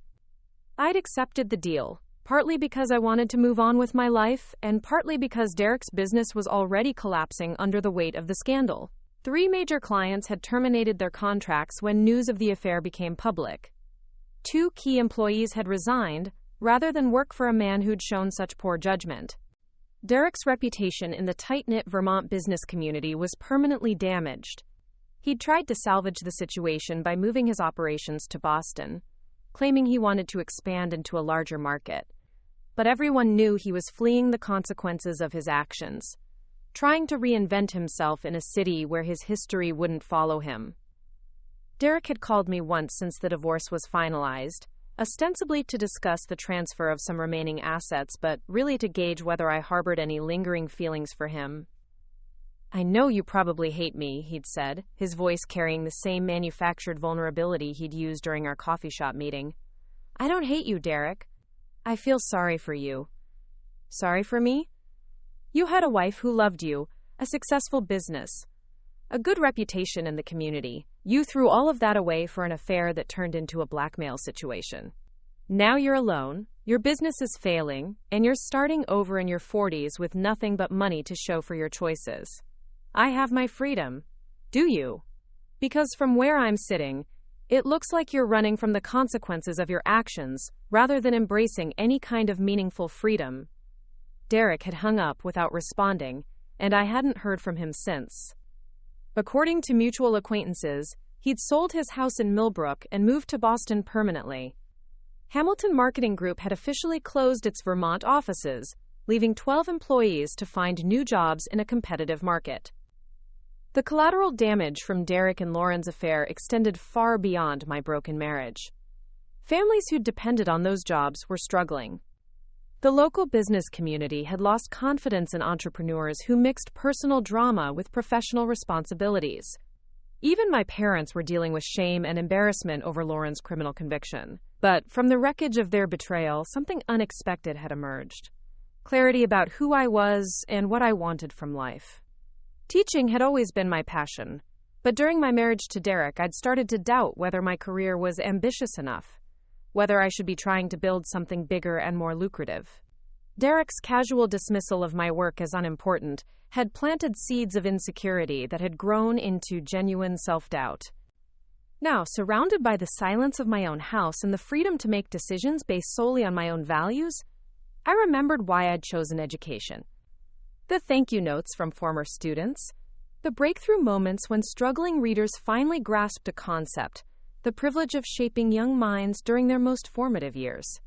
I'd accepted the deal, partly because I wanted to move on with my life, and partly because Derek's business was already collapsing under the weight of the scandal. 3 major clients had terminated their contracts when news of the affair became public. 2 key employees had resigned, rather than work for a man who'd shown such poor judgment. Derek's reputation in the tight-knit Vermont business community was permanently damaged. He'd tried to salvage the situation by moving his operations to Boston, claiming he wanted to expand into a larger market. But everyone knew he was fleeing the consequences of his actions, trying to reinvent himself in a city where his history wouldn't follow him. Derek had called me once since the divorce was finalized, ostensibly to discuss the transfer of some remaining assets, but really to gauge whether I harbored any lingering feelings for him. "I know you probably hate me," he'd said, his voice carrying the same manufactured vulnerability he'd used during our coffee shop meeting. "I don't hate you, Derek. I feel sorry for you." "Sorry for me?" "You had a wife who loved you, a successful business, a good reputation in the community. You threw all of that away for an affair that turned into a blackmail situation. Now you're alone, your business is failing, and you're starting over in your 40s with nothing but money to show for your choices. I have my freedom. Do you? Because from where I'm sitting, It looks like you're running from the consequences of your actions, rather than embracing any kind of meaningful freedom." Derek had hung up without responding, and I hadn't heard from him since. According to mutual acquaintances, he'd sold his house in Millbrook and moved to Boston permanently. Hamilton Marketing Group had officially closed its Vermont offices, leaving 12 employees to find new jobs in a competitive market. The collateral damage from Derek and Lauren's affair extended far beyond my broken marriage. Families who'd depended on those jobs were struggling. The local business community had lost confidence in entrepreneurs who mixed personal drama with professional responsibilities. Even my parents were dealing with shame and embarrassment over Lauren's criminal conviction. But from the wreckage of their betrayal, something unexpected had emerged. Clarity about who I was and what I wanted from life. Teaching had always been my passion, but during my marriage to Derek, I'd started to doubt whether my career was ambitious enough, whether I should be trying to build something bigger and more lucrative. Derek's casual dismissal of my work as unimportant had planted seeds of insecurity that had grown into genuine self-doubt. Now, surrounded by the silence of my own house and the freedom to make decisions based solely on my own values, I remembered why I'd chosen education. The thank you notes from former students, the breakthrough moments when struggling readers finally grasped a concept, the privilege of shaping young minds during their most formative years.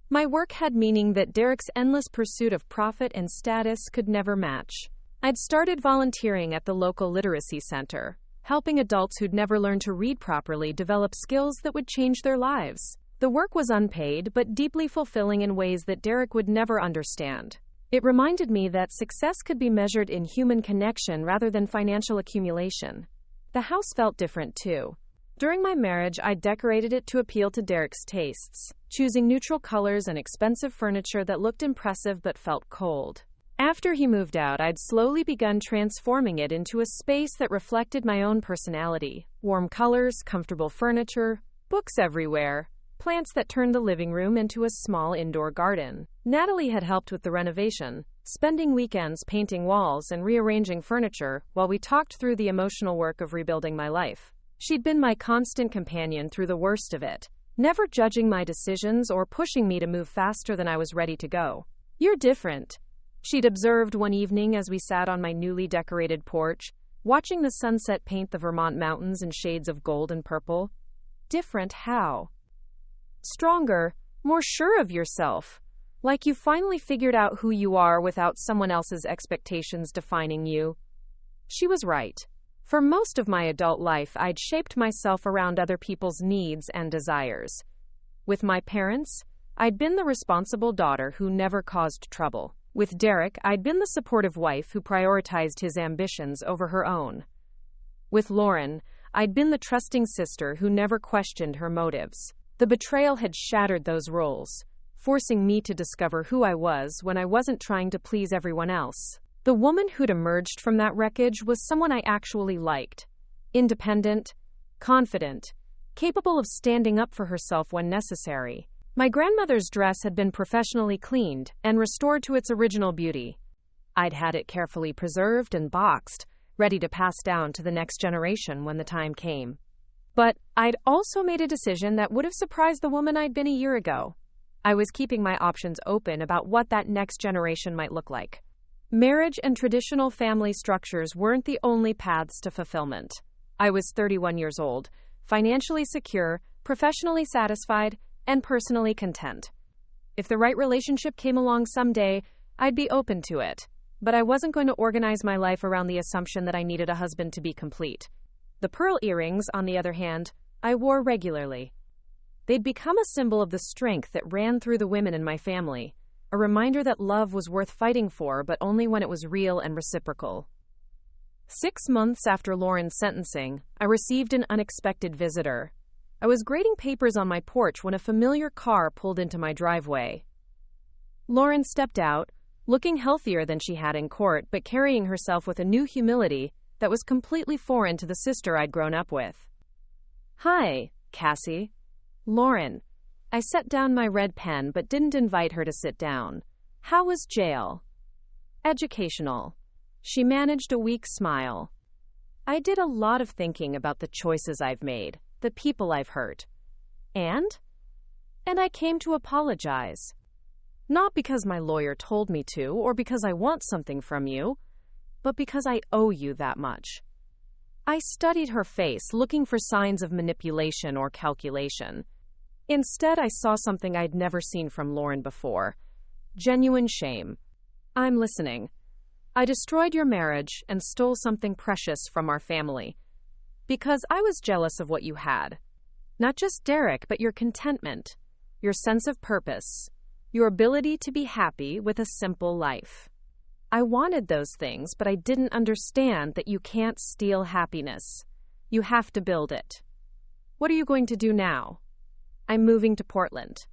My work had meaning that Derek's endless pursuit of profit and status could never match. I'd started volunteering at the local literacy center, helping adults who'd never learned to read properly develop skills that would change their lives. The work was unpaid, but deeply fulfilling in ways that Derek would never understand. It reminded me that success could be measured in human connection rather than financial accumulation. The house felt different, too. During my marriage, I decorated it to appeal to Derek's tastes, choosing neutral colors and expensive furniture that looked impressive but felt cold. After he moved out, I'd slowly begun transforming it into a space that reflected my own personality. Warm colors, comfortable furniture, books everywhere, plants that turned the living room into a small indoor garden. Natalie had helped with the renovation, spending weekends painting walls and rearranging furniture while we talked through the emotional work of rebuilding my life. She'd been my constant companion through the worst of it, never judging my decisions or pushing me to move faster than I was ready to go. "You're different," she'd observed one evening as we sat on my newly decorated porch, watching the sunset paint the Vermont mountains in shades of gold and purple. "Different how?" "Stronger, more sure of yourself. Like you finally figured out who you are without someone else's expectations defining you." She was right. For most of my adult life, I'd shaped myself around other people's needs and desires. With my parents, I'd been the responsible daughter who never caused trouble. With Derek, I'd been the supportive wife who prioritized his ambitions over her own. With Lauren, I'd been the trusting sister who never questioned her motives. The betrayal had shattered those roles, forcing me to discover who I was when I wasn't trying to please everyone else. The woman who'd emerged from that wreckage was someone I actually liked. Independent, confident, capable of standing up for herself when necessary. My grandmother's dress had been professionally cleaned and restored to its original beauty. I'd had it carefully preserved and boxed, ready to pass down to the next generation when the time came. But I'd also made a decision that would have surprised the woman I'd been a year ago. I was keeping my options open about what that next generation might look like. Marriage and traditional family structures weren't the only paths to fulfillment. I was 31 years old, financially secure, professionally satisfied, and personally content. If the right relationship came along someday, I'd be open to it. But I wasn't going to organize my life around the assumption that I needed a husband to be complete. The pearl earrings, on the other hand, I wore regularly. They'd become a symbol of the strength that ran through the women in my family. A reminder that love was worth fighting for, but only when it was real and reciprocal. 6 months after Lauren's sentencing, I received an unexpected visitor. I was grading papers on my porch when a familiar car pulled into my driveway. Lauren stepped out, looking healthier than she had in court, but carrying herself with a new humility that was completely foreign to the sister I'd grown up with. "Hi, Cassie." "Lauren." I set down my red pen but didn't invite her to sit down. "How was jail?" "Educational." She managed a weak smile. "I did a lot of thinking about the choices I've made. the people I've hurt. And I came to apologize. Not because my lawyer told me to, or because I want something from you, but because I owe you that much. I studied her face, looking for signs of manipulation or calculation. Instead, I saw something I'd never seen from Lauren before. Genuine shame. I'm listening. I destroyed your marriage and stole something precious from our family. Because I was jealous of what you had. Not just Derek, but your contentment, your sense of purpose, your ability to be happy with a simple life. I wanted those things, but I didn't understand that you can't steal happiness. You have to build it. What are you going to do now? I'm moving to Portland.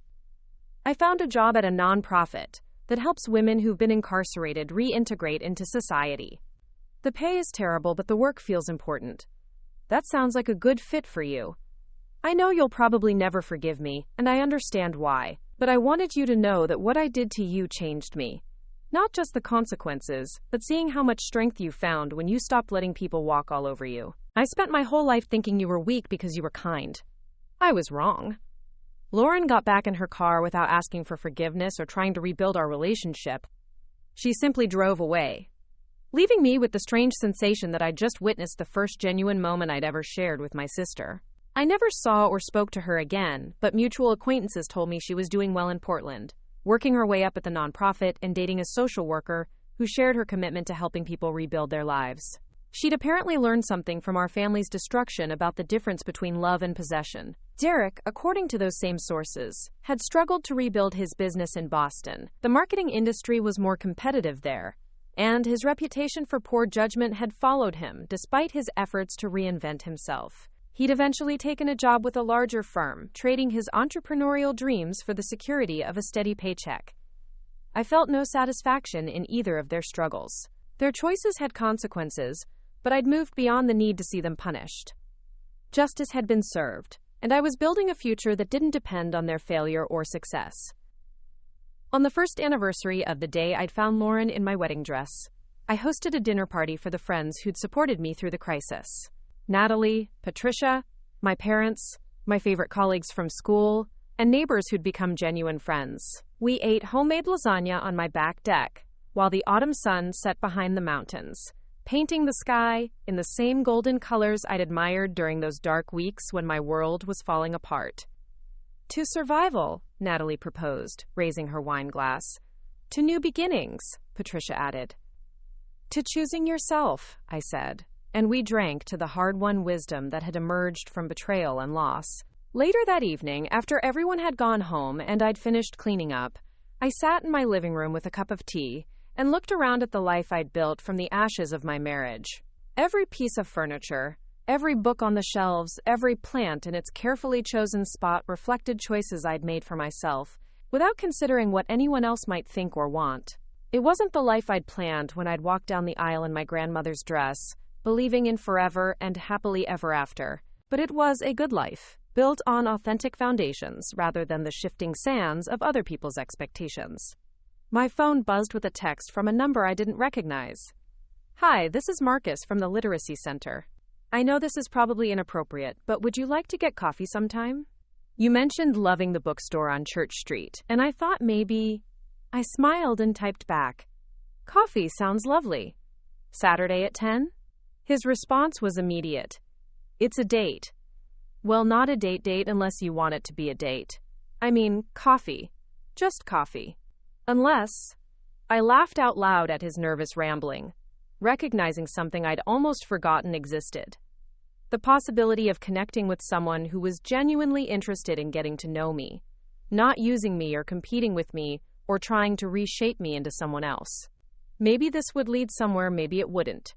I found a job at a nonprofit that helps women who've been incarcerated reintegrate into society. The pay is terrible, but the work feels important. That sounds like a good fit for you. I know you'll probably never forgive me, and I understand why, but I wanted you to know that what I did to you changed me. Not just the consequences, but seeing how much strength you found when you stopped letting people walk all over you. I spent my whole life thinking you were weak because you were kind. I was wrong. Lauren got back in her car without asking for forgiveness or trying to rebuild our relationship. She simply drove away, leaving me with the strange sensation that I'd just witnessed the first genuine moment I'd ever shared with my sister. I never saw or spoke to her again, but mutual acquaintances told me she was doing well in Portland, working her way up at the nonprofit and dating a social worker who shared her commitment to helping people rebuild their lives. She'd apparently learned something from our family's destruction about the difference between love and possession. Derek, according to those same sources, had struggled to rebuild his business in Boston. The marketing industry was more competitive there, and his reputation for poor judgment had followed him despite his efforts to reinvent himself. He'd eventually taken a job with a larger firm, trading his entrepreneurial dreams for the security of a steady paycheck. I felt no satisfaction in either of their struggles. Their choices had consequences, but I'd moved beyond the need to see them punished. Justice had been served, and I was building a future that didn't depend on their failure or success. On the first anniversary of the day I'd found Lauren in my wedding dress, I hosted a dinner party for the friends who'd supported me through the crisis. Natalie, Patricia, my parents, my favorite colleagues from school, and neighbors who'd become genuine friends. We ate homemade lasagna on my back deck, while the autumn sun set behind the mountains, painting the sky in the same golden colors I'd admired during those dark weeks when my world was falling apart. To survival, Natalie proposed, raising her wine glass. To new beginnings, Patricia added. To choosing yourself, I said, and we drank to the hard-won wisdom that had emerged from betrayal and loss. Later that evening, after everyone had gone home and I'd finished cleaning up, I sat in my living room with a cup of tea and looked around at the life I'd built from the ashes of my marriage. Every piece of furniture, every book on the shelves, every plant in its carefully chosen spot reflected choices I'd made for myself, without considering what anyone else might think or want. It wasn't the life I'd planned when I'd walked down the aisle in my grandmother's dress, believing in forever and happily ever after, but it was a good life, built on authentic foundations rather than the shifting sands of other people's expectations. My phone buzzed with a text from a number I didn't recognize. Hi, this is Marcus from the Literacy Center. I know this is probably inappropriate, but would you like to get coffee sometime? You mentioned loving the bookstore on Church Street, and I thought maybe... I smiled and typed back. Coffee sounds lovely. Saturday at 10? His response was immediate. It's a date. Well, not a date unless you want it to be a date. I mean, coffee. Just coffee. Unless... I laughed out loud at his nervous rambling, recognizing something I'd almost forgotten existed. The possibility of connecting with someone who was genuinely interested in getting to know me, not using me or competing with me or trying to reshape me into someone else. Maybe this would lead somewhere, maybe it wouldn't.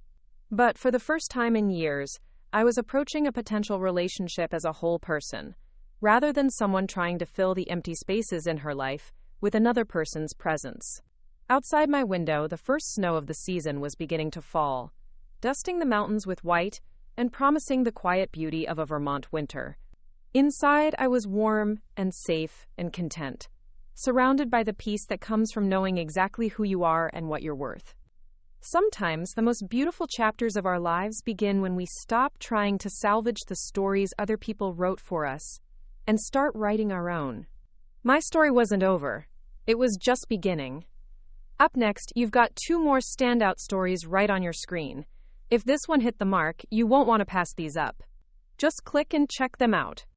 But for the first time in years, I was approaching a potential relationship as a whole person, rather than someone trying to fill the empty spaces in her life with another person's presence. Outside my window, the first snow of the season was beginning to fall, dusting the mountains with white and promising the quiet beauty of a Vermont winter. Inside, I was warm and safe and content, surrounded by the peace that comes from knowing exactly who you are and what you're worth. Sometimes the most beautiful chapters of our lives begin when we stop trying to salvage the stories other people wrote for us and start writing our own. My story wasn't over. It was just beginning. Up next, you've got 2 more standout stories right on your screen. If this one hit the mark, you won't want to pass these up. Just click and check them out.